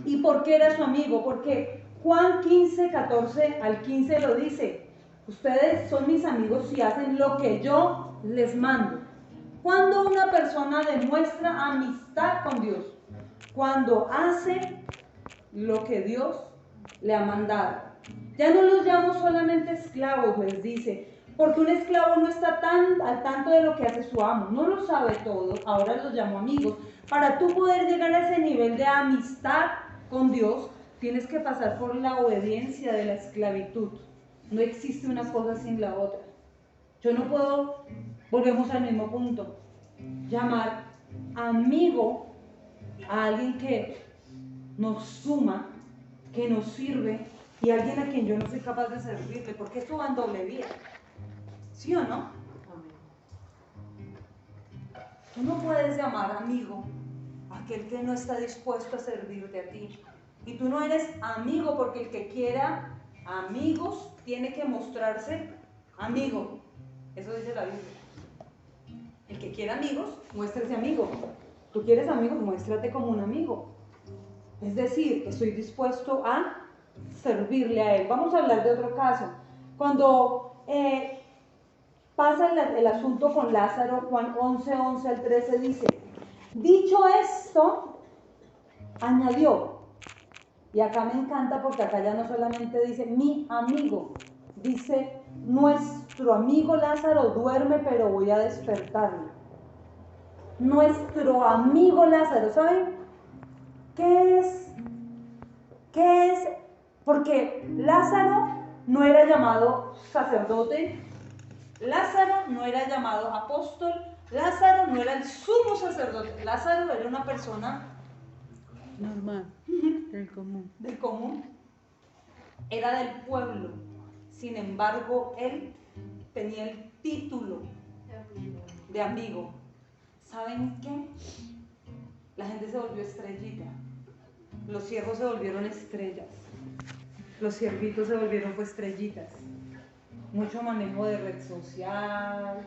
¿Y por qué era su amigo? Porque Juan 15, 14 al 15 lo dice, ustedes son mis amigos si hacen lo que yo les mando. Cuando una persona demuestra amistad con Dios, cuando hace lo que Dios le ha mandado. Ya no los llamo solamente esclavos, les dice, porque un esclavo no está tan al tanto de lo que hace su amo, no lo sabe todo, ahora los llamo amigos. Para tú poder llegar a ese nivel de amistad con Dios, tienes que pasar por la obediencia de la esclavitud. No existe una cosa sin la otra. Yo no puedo, volvemos al mismo punto, llamar amigo a alguien que nos suma, que nos sirve, y alguien a quien yo no soy capaz de servirle, porque esto va en doble vía. ¿Sí o no? Tú no puedes llamar amigo a aquel que no está dispuesto a servirte a ti. Y tú no eres amigo, porque el que quiera amigos tiene que mostrarse amigo. Eso dice la Biblia. El que quiera amigos, muéstrese amigo. Tú quieres amigos, muéstrate como un amigo. Es decir, estoy dispuesto a servirle a él. Vamos a hablar de otro caso. Cuando pasa el asunto con Lázaro, Juan 11, 11 al 13 dice, dicho esto, añadió, y acá me encanta porque acá ya no solamente dice mi amigo, dice nuestro amigo Lázaro duerme pero voy a despertarlo. Nuestro amigo Lázaro, ¿saben qué es? ¿Qué es? Porque Lázaro no era llamado sacerdote, Lázaro no era llamado apóstol, Lázaro no era el sumo sacerdote, Lázaro era una persona normal, del común. del común, era del pueblo. Sin embargo, él tenía el título de amigo. ¿Saben qué? La gente se volvió estrellita. Los siervos se volvieron estrellas. Los siervitos se volvieron pues estrellitas. Mucho manejo de red social,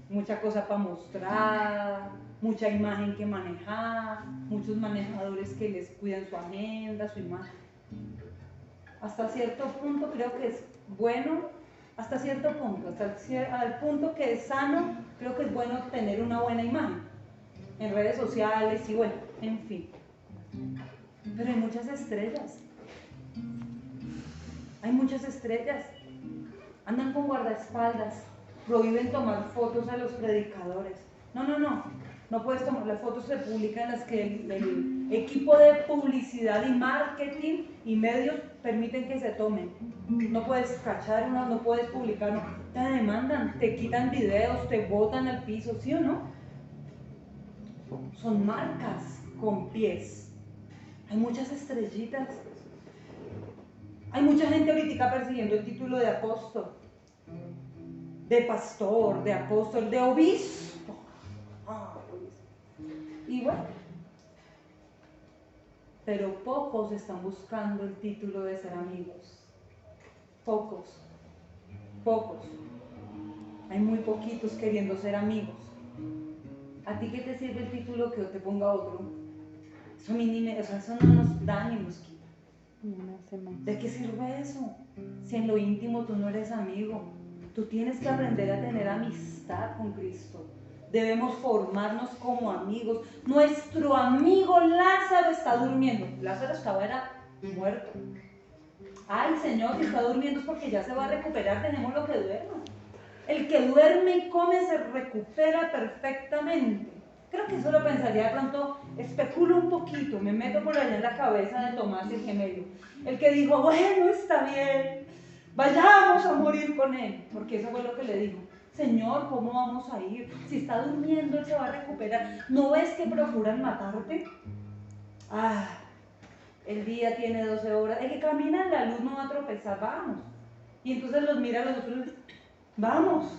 mucha cosa para mostrar, mucha imagen que manejar, muchos manejadores que les cuidan su agenda, su imagen. Hasta cierto punto creo que es bueno, hasta cierto punto, al punto que es sano, creo que es bueno tener una buena imagen en redes sociales y bueno, en fin. Pero hay muchas estrellas. Hay muchas estrellas. Andan con guardaespaldas. Prohíben tomar fotos a los predicadores. No puedes tomar las fotos, se publican las que el equipo de publicidad y marketing y medios permiten que se tomen. No puedes cachar una, no puedes publicar, no. Te demandan, te quitan videos, te botan al piso, ¿sí o no? Son marcas con pies. Hay muchas estrellitas. Hay mucha gente ahorita persiguiendo el título de apóstol, de pastor, de apóstol, de obispo. Y bueno, pero pocos están buscando el título de ser amigos. Pocos. Hay muy poquitos queriendo ser amigos. ¿A ti qué te sirve el título que te ponga otro? Eso, o sea, eso no nos da ni nos quita. ¿De qué sirve eso? Si en lo íntimo tú no eres amigo. Tú tienes que aprender a tener amistad con Cristo. Debemos formarnos como amigos. Nuestro amigo Lázaro está durmiendo. Lázaro era muerto. Ay, Señor, si está durmiendo es porque ya se va a recuperar. Tenemos lo que duerma. El que duerme y come se recupera perfectamente. Creo que eso lo pensaría de pronto, especulo un poquito, me meto por allá en la cabeza de Tomás el gemelo. El que dijo, bueno, está bien, vayamos a morir con él. Porque eso fue lo que le dijo. Señor, ¿cómo vamos a ir? Si está durmiendo, él se va a recuperar. ¿No ves que procuran matarte? Ah, el día tiene 12 horas. El que camina en la luz no va a tropezar, vamos. Y entonces los mira a los otros, vamos.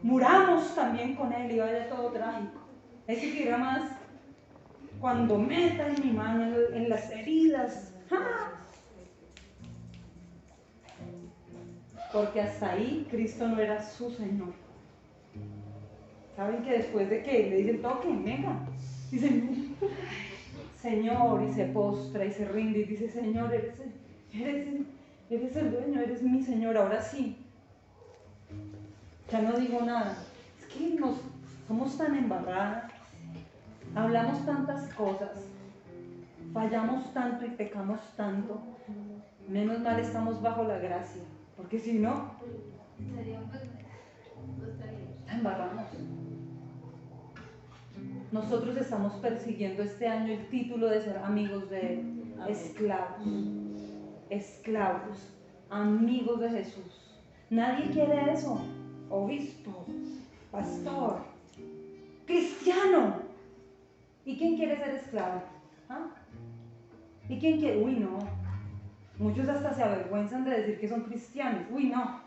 Muramos también con él y vaya todo trágico. Es que era más cuando meta en mi mano en las heridas. ¡Ja! Porque hasta ahí Cristo no era su Señor. ¿Saben que después de que le dicen toquen, venga? Dicen, Señor, y se postra y se rinde y dice, Señor, eres el dueño, eres mi Señor, ahora sí. Ya no digo nada. Es que somos tan embarradas, hablamos tantas cosas, fallamos tanto y pecamos tanto. Menos mal estamos bajo la gracia, porque si no, la embarramos. Nosotros estamos persiguiendo este año el título de ser amigos de esclavos, amigos de Jesús. Nadie quiere eso. Obispo, pastor, cristiano. ¿Y quién quiere ser esclavo? ¿Ah? ¿Y quién quiere? Uy, no. Muchos hasta se avergüenzan de decir que son cristianos. Uy, no.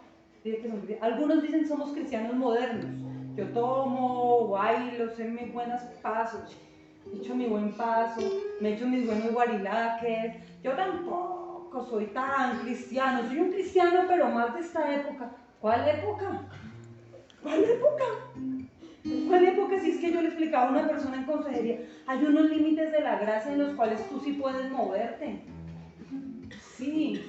Algunos dicen somos cristianos modernos. Yo tomo, bailo, sé mis buenos pasos, he hecho mi buen paso, me he hecho mis buenos guarilaques. Yo tampoco soy tan cristiano. Soy un cristiano, pero más de esta época. ¿Cuál época? ¿Cuál época? ¿Cuál época? Si es que yo le explicaba a una persona en consejería, hay unos límites de la gracia en los cuales tú sí puedes moverte. Sí.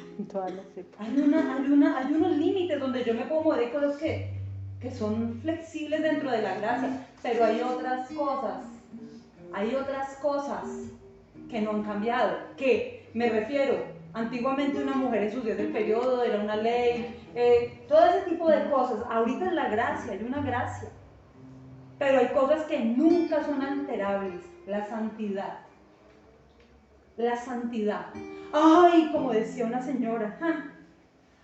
Hay unos límites donde yo me puedo mover, hay cosas que son flexibles dentro de la gracia, pero hay otras cosas que no han cambiado. ¿Qué? Me refiero, antiguamente una mujer en sus días del periodo era una ley, todo ese tipo de cosas. Ahorita es la gracia, hay una gracia. Pero hay cosas que nunca son alterables. La santidad. La santidad. Ay, como decía una señora.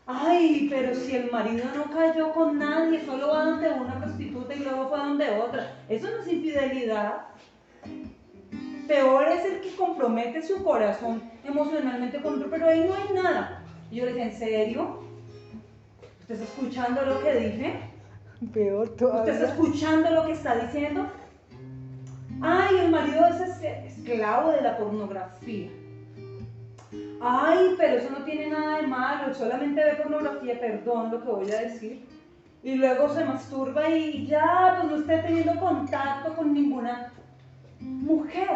Ay, pero si el marido no cayó con nadie, solo va donde una prostituta y luego fue donde otra. Eso no es infidelidad. Peor es el que compromete su corazón emocionalmente con otro, pero ahí no hay nada. Y yo le decía, ¿en serio? ¿Usted está escuchando lo que dije? Peor todavía. ¿Usted está escuchando lo que está diciendo? Ay, el marido es esclavo de la pornografía. Ay, pero eso no tiene nada de malo, solamente ve pornografía, perdón lo que voy a decir. Y luego se masturba y ya, pues no esté teniendo contacto con ninguna mujer.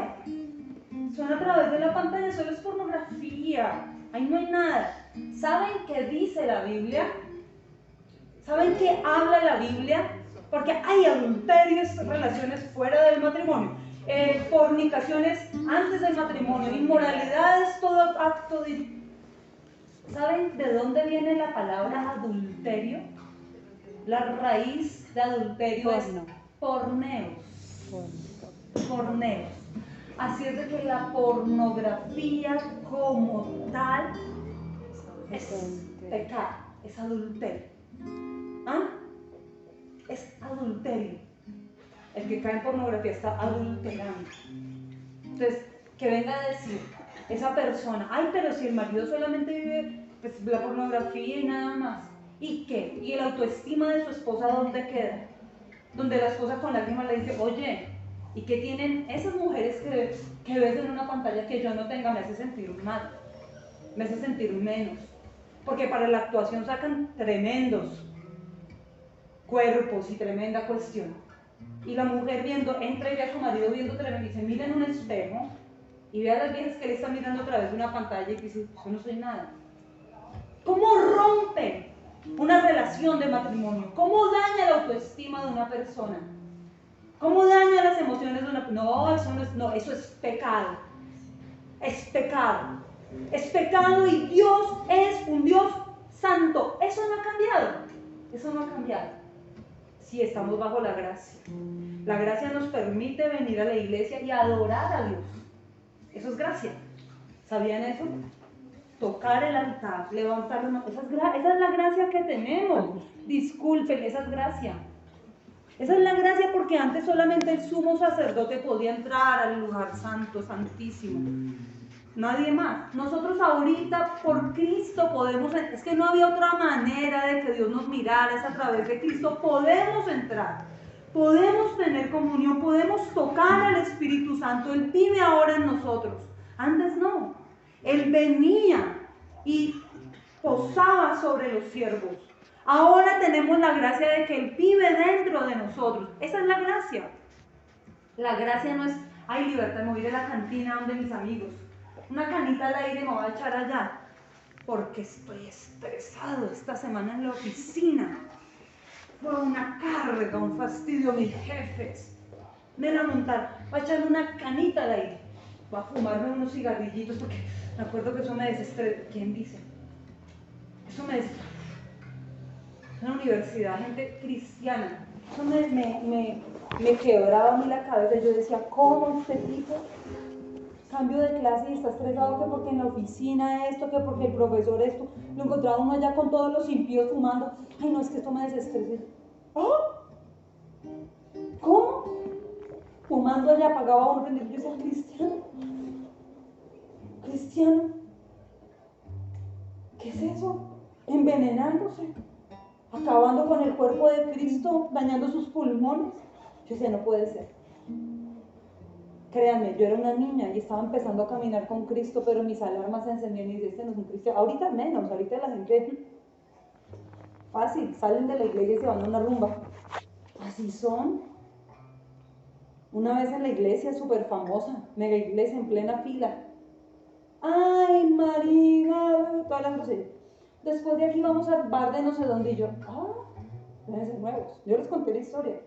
Son a través de la pantalla, solo es pornografía. Ahí no hay nada. ¿Saben qué dice la Biblia? ¿Saben qué habla la Biblia? Porque hay adulterios, relaciones fuera del matrimonio, fornicaciones antes del matrimonio, inmoralidades, todo acto de... ¿Saben de dónde viene la palabra adulterio? La raíz de adulterio es porneos. Porneos. Así es de que la pornografía como tal es pecado, es adulterio. ¿Ah? Es adulterio. El que cae en pornografía está adulterando. Entonces, que venga a decir esa persona, ay, pero si el marido solamente vive pues, la pornografía y nada más. ¿Y qué? ¿Y el autoestima de su esposa dónde queda? Donde la esposa con lágrimas le dice, oye, ¿y qué tienen esas mujeres que ves en una pantalla que yo no tenga? Me hace sentir mal, me hace sentir menos. Porque para la actuación sacan tremendos cuerpos y tremenda cuestión. Y la mujer entra y ve a su marido viendo televisión y dice, mira en un espejo y ve a las viejas que le están mirando a través de una pantalla y dice, yo no soy nada. ¿Cómo rompe una relación de matrimonio? ¿Cómo daña la autoestima de una persona? ¿Cómo daña las emociones de una persona? No, eso es pecado. Es pecado. Es pecado y Dios es un Dios santo. Eso no ha cambiado. Eso no ha cambiado. Si estamos bajo la gracia. La gracia nos permite venir a la iglesia y adorar a Dios. Eso es gracia. ¿Sabían eso? Tocar el altar, levantar la mano. Esa es la gracia que tenemos. Disculpen, esa es gracia. Esa es la gracia porque antes solamente el sumo sacerdote podía entrar al lugar santo, santísimo. Nadie más. Nosotros ahorita por Cristo podemos, es que no había otra manera de que Dios nos mirara, es a través de Cristo. Podemos entrar, podemos tener comunión, podemos tocar al Espíritu Santo. Él vive ahora en nosotros. Antes no. Él venía y posaba sobre los siervos. Ahora tenemos la gracia de que Él vive dentro de nosotros. Esa es la gracia. La gracia no es, hay libertad, me voy a ir a la cantina donde mis amigos. Una canita al aire me voy a echar allá. Porque estoy estresado esta semana en la oficina. Fue una carga, un fastidio, mis jefes. Me la montaron. Voy a echarme una canita al aire. Voy a fumarme unos cigarrillitos porque me acuerdo que eso me desestresa. ¿Quién dice? Eso me desestresa. En la universidad, gente cristiana. Eso me quebraba a mí la cabeza. Yo decía, ¿cómo este tipo? Cambio de clase y está estresado que porque en la oficina esto, que porque el profesor esto. Lo encontraba uno allá con todos los impíos fumando. Ay, no, es que esto me desestresa. ¿Ah? ¿Cómo? Fumando allá, pagaba uno. Yo decía, cristiano. Cristiano. ¿Qué es eso? Envenenándose. Acabando con el cuerpo de Cristo, dañando sus pulmones. Yo decía, no puede ser. Créanme, yo era una niña y estaba empezando a caminar con Cristo, pero mis alarmas se encendían y dije, este no es un cristiano. Ahorita menos, ahorita la gente fácil, salen de la iglesia y se van a una rumba. Así son. Una vez en la iglesia súper famosa, mega iglesia en plena fila. Ay, María, todas las groserías. Después de aquí vamos al bar de no sé dónde y yo, deben ser nuevos. Yo les conté la historia.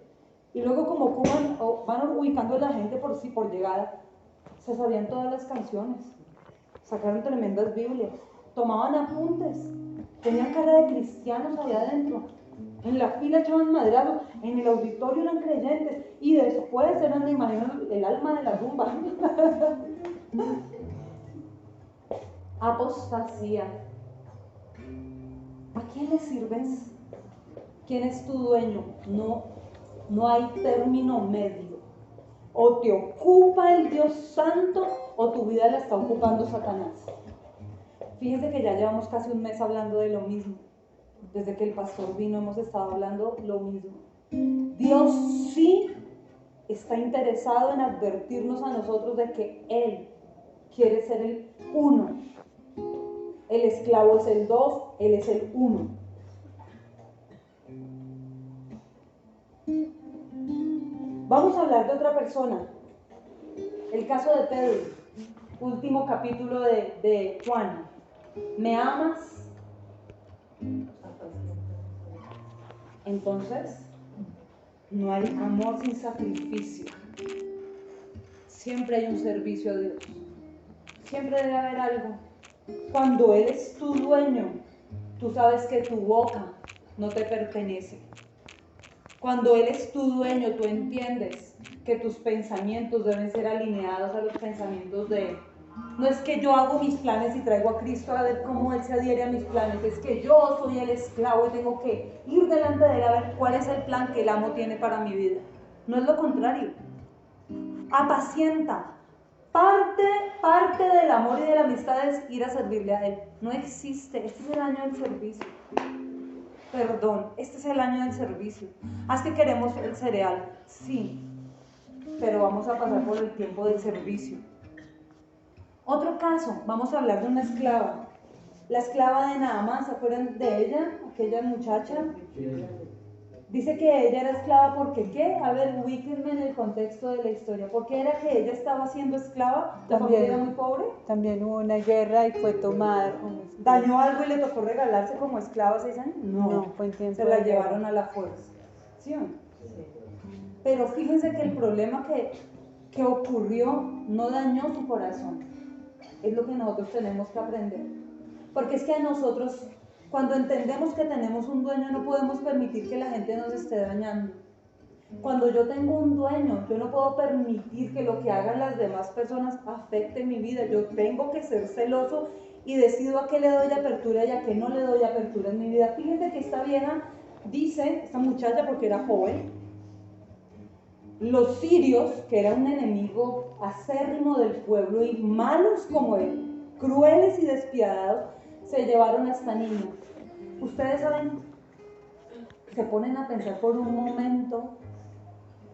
Y luego como van ubicando a la gente por llegada, se sabían todas las canciones, sacaron tremendas Biblias, tomaban apuntes, tenían cara de cristianos allá adentro, en la fila echaban madrazos, en el auditorio eran creyentes, y después eran, me imagino, el alma de la rumba. Apostasía. ¿A quién le sirves? ¿Quién es tu dueño? No hay término medio. O te ocupa el Dios Santo o tu vida la está ocupando Satanás. Fíjense que ya llevamos casi un mes hablando de lo mismo. Desde que el pastor vino hemos estado hablando lo mismo. Dios sí está interesado en advertirnos a nosotros de que Él quiere ser el uno. El esclavo es el dos, Él es el uno. Vamos a hablar de otra persona. El caso de Pedro, último capítulo de Juan. ¿Me amas? Entonces, no hay amor sin sacrificio. Siempre hay un servicio a Dios. Siempre debe haber algo. Cuando Él es tu dueño, tú sabes que tu boca no te pertenece. Cuando Él es tu dueño, tú entiendes que tus pensamientos deben ser alineados a los pensamientos de Él. No es que yo hago mis planes y traigo a Cristo a ver cómo Él se adhiere a mis planes, es que yo soy el esclavo y tengo que ir delante de Él a ver cuál es el plan que el amo tiene para mi vida. No es lo contrario. Apacienta. Parte del amor y de la amistad es ir a servirle a Él. No existe. Este es el año del servicio. Perdón, este es el año del servicio. ¿Es que queremos el cereal? Sí, pero vamos a pasar por el tiempo del servicio. Otro caso, vamos a hablar de una esclava. La esclava de Naamán, ¿se acuerdan de ella? Aquella muchacha. Dice que ella era esclava porque, ¿qué? A ver, ubíquenme en el contexto de la historia. ¿Por qué era que ella estaba siendo esclava? ¿La familia era muy pobre? También hubo una guerra y fue tomada como esclava. ¿Dañó algo y le tocó regalarse como esclava a 6 años? No, fue en tiempo se la de guerra. llevaron a la fuerza. ¿Sí o no? Pero fíjense que el problema que ocurrió no dañó su corazón. Es lo que nosotros tenemos que aprender. Porque es que a nosotros, cuando entendemos que tenemos un dueño, no podemos permitir que la gente nos esté dañando. Cuando yo tengo un dueño, yo no puedo permitir que lo que hagan las demás personas afecte mi vida. Yo tengo que ser celoso y decido a qué le doy apertura y a qué no le doy apertura en mi vida. Fíjense que esta vieja dice, esta muchacha porque era joven, los sirios, que era un enemigo acérrimo del pueblo y malos como él, crueles y despiadados, se llevaron a esta niña. Ustedes saben, se ponen a pensar por un momento,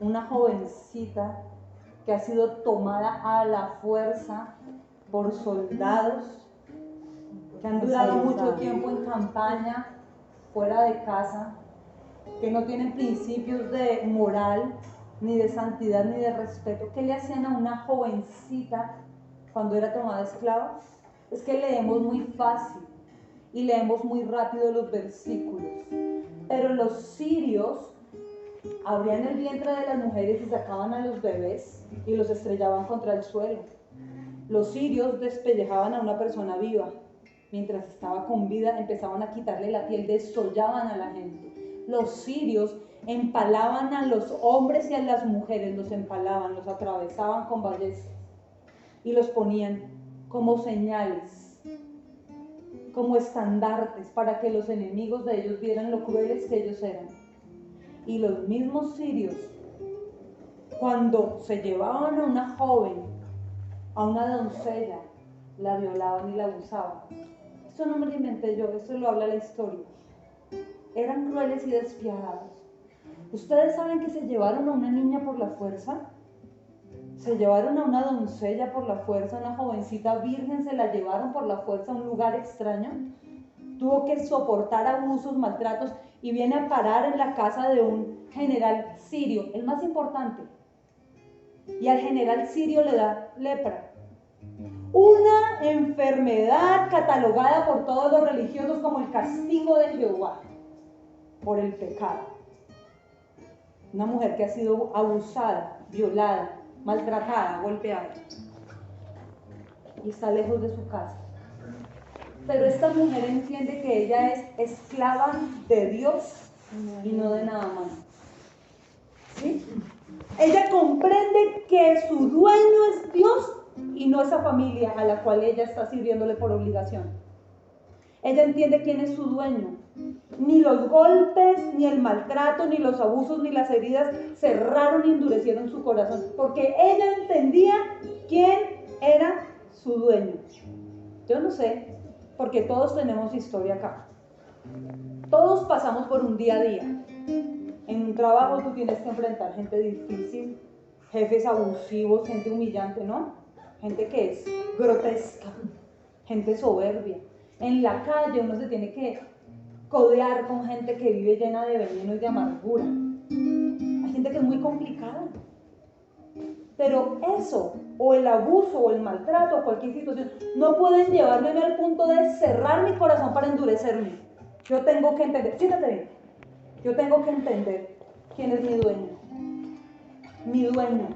una jovencita que ha sido tomada a la fuerza por soldados que han durado mucho tiempo en campaña, fuera de casa, que no tienen principios de moral, ni de santidad, ni de respeto. ¿Qué le hacían a una jovencita cuando era tomada esclava? Es que leemos muy fácil y leemos muy rápido los versículos, pero los sirios abrían el vientre de las mujeres y sacaban a los bebés y los estrellaban contra el suelo. Los sirios despellejaban a una persona viva. Mientras estaba con vida, empezaban a quitarle la piel, desollaban a la gente. Los sirios empalaban a los hombres y a las mujeres, los empalaban, los atravesaban con ballestas y los ponían como señales, como estandartes para que los enemigos de ellos vieran lo crueles que ellos eran. Y los mismos sirios, cuando se llevaban a una joven, a una doncella, la violaban y la abusaban. Esto no me lo inventé yo, esto lo habla la historia. Eran crueles y despiadados. ¿Ustedes saben que se llevaron a una niña por la fuerza? Se llevaron a una doncella por la fuerza, una jovencita virgen, se la llevaron por la fuerza a un lugar extraño. Tuvo que soportar abusos, maltratos y viene a parar en la casa de un general sirio, el más importante. Y al general sirio le da lepra. Una enfermedad catalogada por todos los religiosos como el castigo de Jehová por el pecado. Una mujer que ha sido abusada, violada, maltratada, golpeada y está lejos de su casa. Pero esta mujer entiende que ella es esclava de Dios y no de nada más. ¿Sí? Ella comprende que su dueño es Dios y no esa familia a la cual ella está sirviéndole por obligación. Ella entiende quién es su dueño. Ni los golpes, ni el maltrato, ni los abusos, ni las heridas cerraron y endurecieron su corazón, porque ella entendía quién era su dueño. Yo no sé, porque todos tenemos historia acá. Todos pasamos por un día a día. En un trabajo tú tienes que enfrentar gente difícil, jefes abusivos, gente humillante, ¿no? Gente que es grotesca, gente soberbia. En la calle uno se tiene que codear con gente que vive llena de veneno y de amargura. Hay gente que es muy complicada. Pero eso, o el abuso, o el maltrato, o cualquier situación, no pueden llevarme al punto de cerrar mi corazón para endurecerme. Yo tengo que entender, siéntate bien, yo tengo que entender quién es mi dueño. Mi dueño,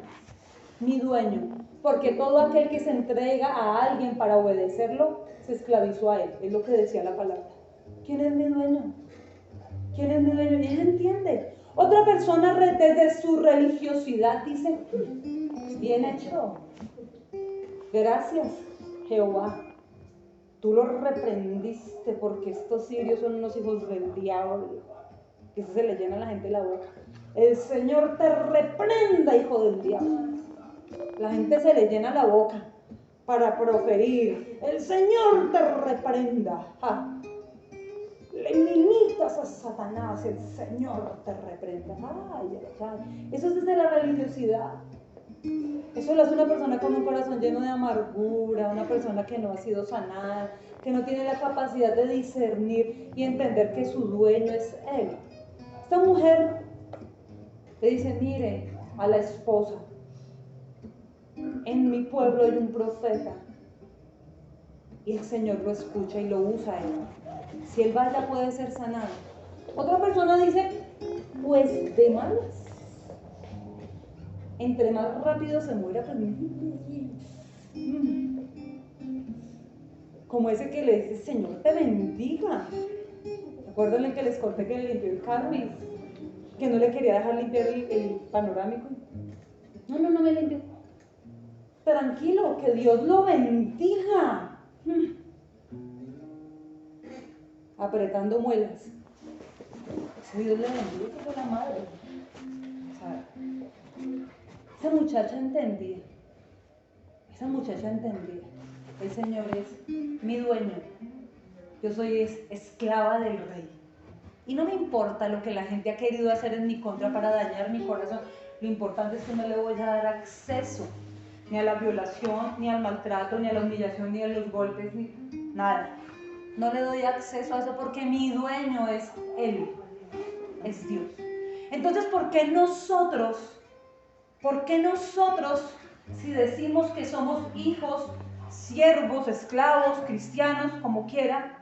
mi dueño. Porque todo aquel que se entrega a alguien para obedecerlo, se esclavizó a él. Es lo que decía la palabra. ¿Quién es mi dueño? ¿Quién es mi dueño? Y ella entiende. Otra persona desde su religiosidad dice, bien hecho. Gracias, Jehová. Tú los reprendiste porque estos sirios son unos hijos del diablo. Que eso se le llena a la gente la boca. El Señor te reprenda, hijo del diablo. La gente se le llena la boca para proferir. El Señor te reprenda. ¡Ja! Le imitas a Satanás, el Señor te reprenda. Ay, ay, ay. Eso es desde la religiosidad. Eso lo hace una persona con un corazón lleno de amargura, una persona que no ha sido sanada, que no tiene la capacidad de discernir y entender que su dueño es Él. Esta mujer le dice, mire a la esposa, en mi pueblo hay un profeta y el Señor lo escucha y lo usa a él. Si él vaya puede ser sanado. Otra persona dice, pues de malas. Entre más rápido se muera, pues como ese que le dice, Señor te bendiga. ¿Recuerdan el que les conté que le limpió el carro y que no le quería dejar limpiar el panorámico? No me limpio. Tranquilo, que Dios lo bendiga. Apretando muelas. Ese Dios le bendiga, que fue la madre. O sea, esa muchacha entendía. El Señor es mi dueño. Yo soy esclava del Rey. Y no me importa lo que la gente ha querido hacer en mi contra para dañar mi corazón. Lo importante es que no le voy a dar acceso ni a la violación, ni al maltrato, ni a la humillación, ni a los golpes, ni nada. No le doy acceso a eso porque mi dueño es Él, es Dios. Entonces, ¿por qué nosotros, si decimos que somos hijos, siervos, esclavos, cristianos, como quiera,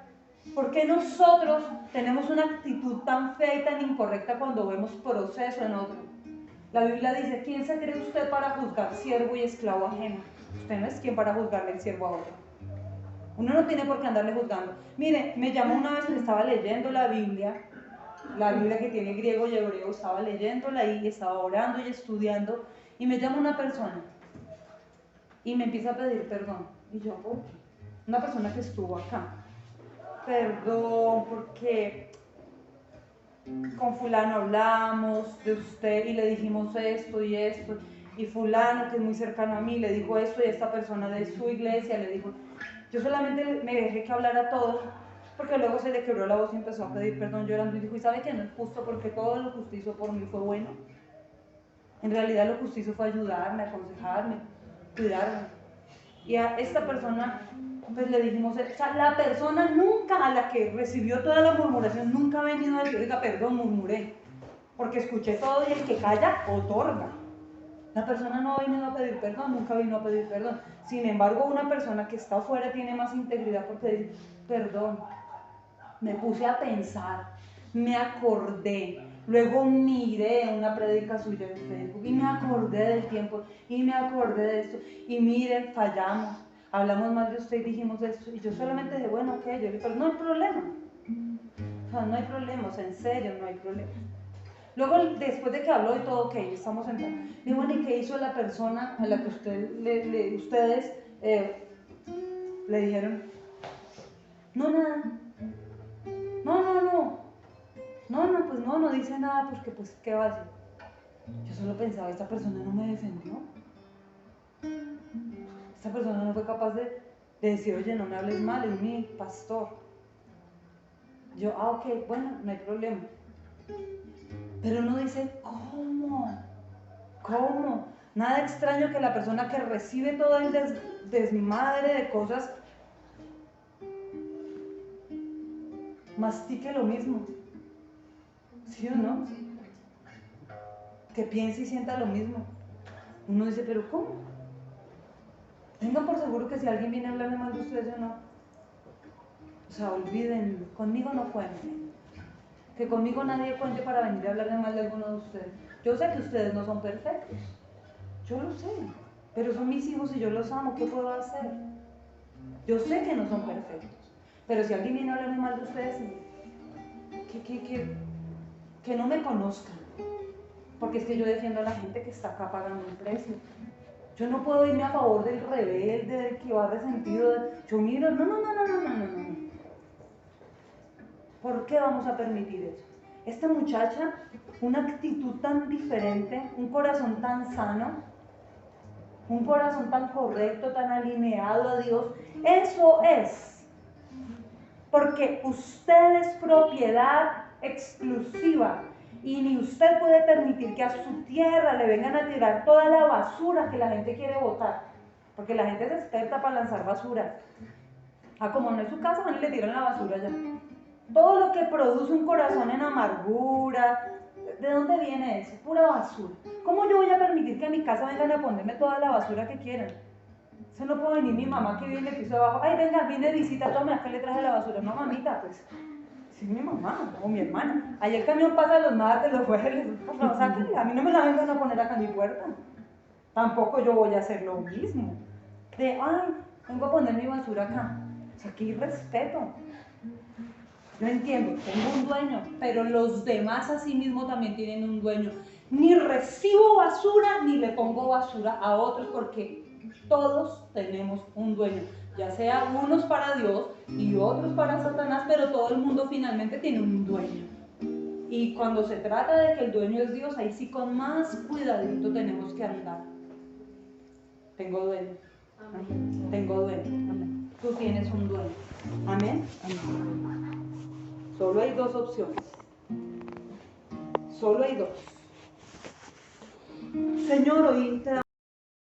por qué nosotros tenemos una actitud tan fea y tan incorrecta cuando vemos proceso en otro? La Biblia dice, ¿quién se cree usted para juzgar siervo y esclavo ajeno? Usted no es quien para juzgarle el siervo a otro. Uno no tiene por qué andarle juzgando. Mire, me llamó una vez que estaba leyendo la Biblia que tiene griego y hebreo, estaba leyéndola y estaba orando y estudiando, y me llama una persona y me empieza a pedir perdón. Y yo, ¿por qué? Una persona que estuvo acá. Perdón, porque con fulano hablamos de usted y le dijimos esto y esto, y fulano, que es muy cercano a mí, le dijo esto, y esta persona de su iglesia le dijo. Yo solamente me dejé que hablara todo, porque luego se le quebró la voz y empezó a pedir perdón llorando y dijo, ¿y sabe que no es justo? Porque todo lo que usted hizo por mí fue bueno. En realidad lo que usted hizo fue ayudarme, aconsejarme, cuidarme. Y a esta persona pues le dijimos, o sea, la persona nunca, a la que recibió toda la murmuración, nunca ha venido a decir, oiga, perdón, murmuré, porque escuché todo y el que calla, otorga. La persona no ha venido a pedir perdón, nunca vino a pedir perdón. Sin embargo, una persona que está afuera tiene más integridad porque dice, perdón, me puse a pensar, me acordé, luego miré una prédica suya en Facebook y me acordé del tiempo y me acordé de esto y miren, fallamos. Hablamos más de usted y dijimos esto, y yo solamente dije, bueno, ok, yo le dije, pero no hay problema. O sea, no hay problemas, en serio, no hay problema. Luego, después de que habló y todo, ok, estamos sentados. Digo, bueno, ¿y qué hizo la persona a la que ustedes le dijeron? No, nada. No, pues no dice nada, porque pues, ¿qué va a decir? Yo solo pensaba, esta persona no me defendió. Esta persona no fue capaz de decir, oye, no me hables mal, es mi pastor. Yo, ok, bueno, no hay problema. Pero uno dice, ¿cómo? Nada extraño que la persona que recibe todo el desmadre de cosas mastique lo mismo. ¿Sí o no? Que piense y sienta lo mismo. Uno dice, ¿pero cómo? Tengan por seguro que si alguien viene a hablarme mal de ustedes, yo no. O sea, olvídenlo. Conmigo no cuenten. Que conmigo nadie cuente para venir a hablarme mal de alguno de ustedes. Yo sé que ustedes no son perfectos. Yo lo sé. Pero son mis hijos y yo los amo. ¿Qué puedo hacer? Yo sé que no son perfectos. Pero si alguien viene a hablarme mal de ustedes, que no me conozcan. Porque es que yo defiendo a la gente que está acá pagando un precio. Yo no puedo irme a favor del rebelde, del que va resentido. Yo miro, no. ¿Por qué vamos a permitir eso? Esta muchacha, una actitud tan diferente, un corazón tan sano, un corazón tan correcto, tan alineado a Dios, eso es. Porque usted es propiedad exclusiva y ni usted puede permitir que a su tierra le vengan a tirar toda la basura que la gente quiere botar, porque la gente es experta para lanzar basura. Como no es su casa, van y le tiran la basura allá. Todo lo que produce un corazón en amargura, ¿De dónde viene eso? Pura basura. ¿Cómo yo voy a permitir que a mi casa vengan a ponerme toda la basura que quieran? Eso no puede venir mi mamá que viene piso abajo. Ay, venga, vine de visita, tome, acá le traje la basura. No, mamita, pues, sí, mi mamá o mi hermana. Ayer el camión pasa los martes, los jueves, por favor, sáquenla. A mí no me la vengan a poner acá en mi puerta. Tampoco yo voy a hacer lo mismo. De, ay, vengo a poner mi basura acá. O sea, aquí respeto. Yo entiendo, tengo un dueño, pero los demás así mismo también tienen un dueño. Ni recibo basura, ni le pongo basura a otros, porque todos tenemos un dueño. Ya sea unos para Dios y otros para Satanás, pero todo el mundo finalmente tiene un dueño. Y cuando se trata de que el dueño es Dios, ahí sí con más cuidadito tenemos que andar. Tengo dueño. Amén. Tengo dueño. Amén. Tú tienes un dueño. Amén. Amén. Solo hay dos opciones. Solo hay dos. Señor, hoy te damos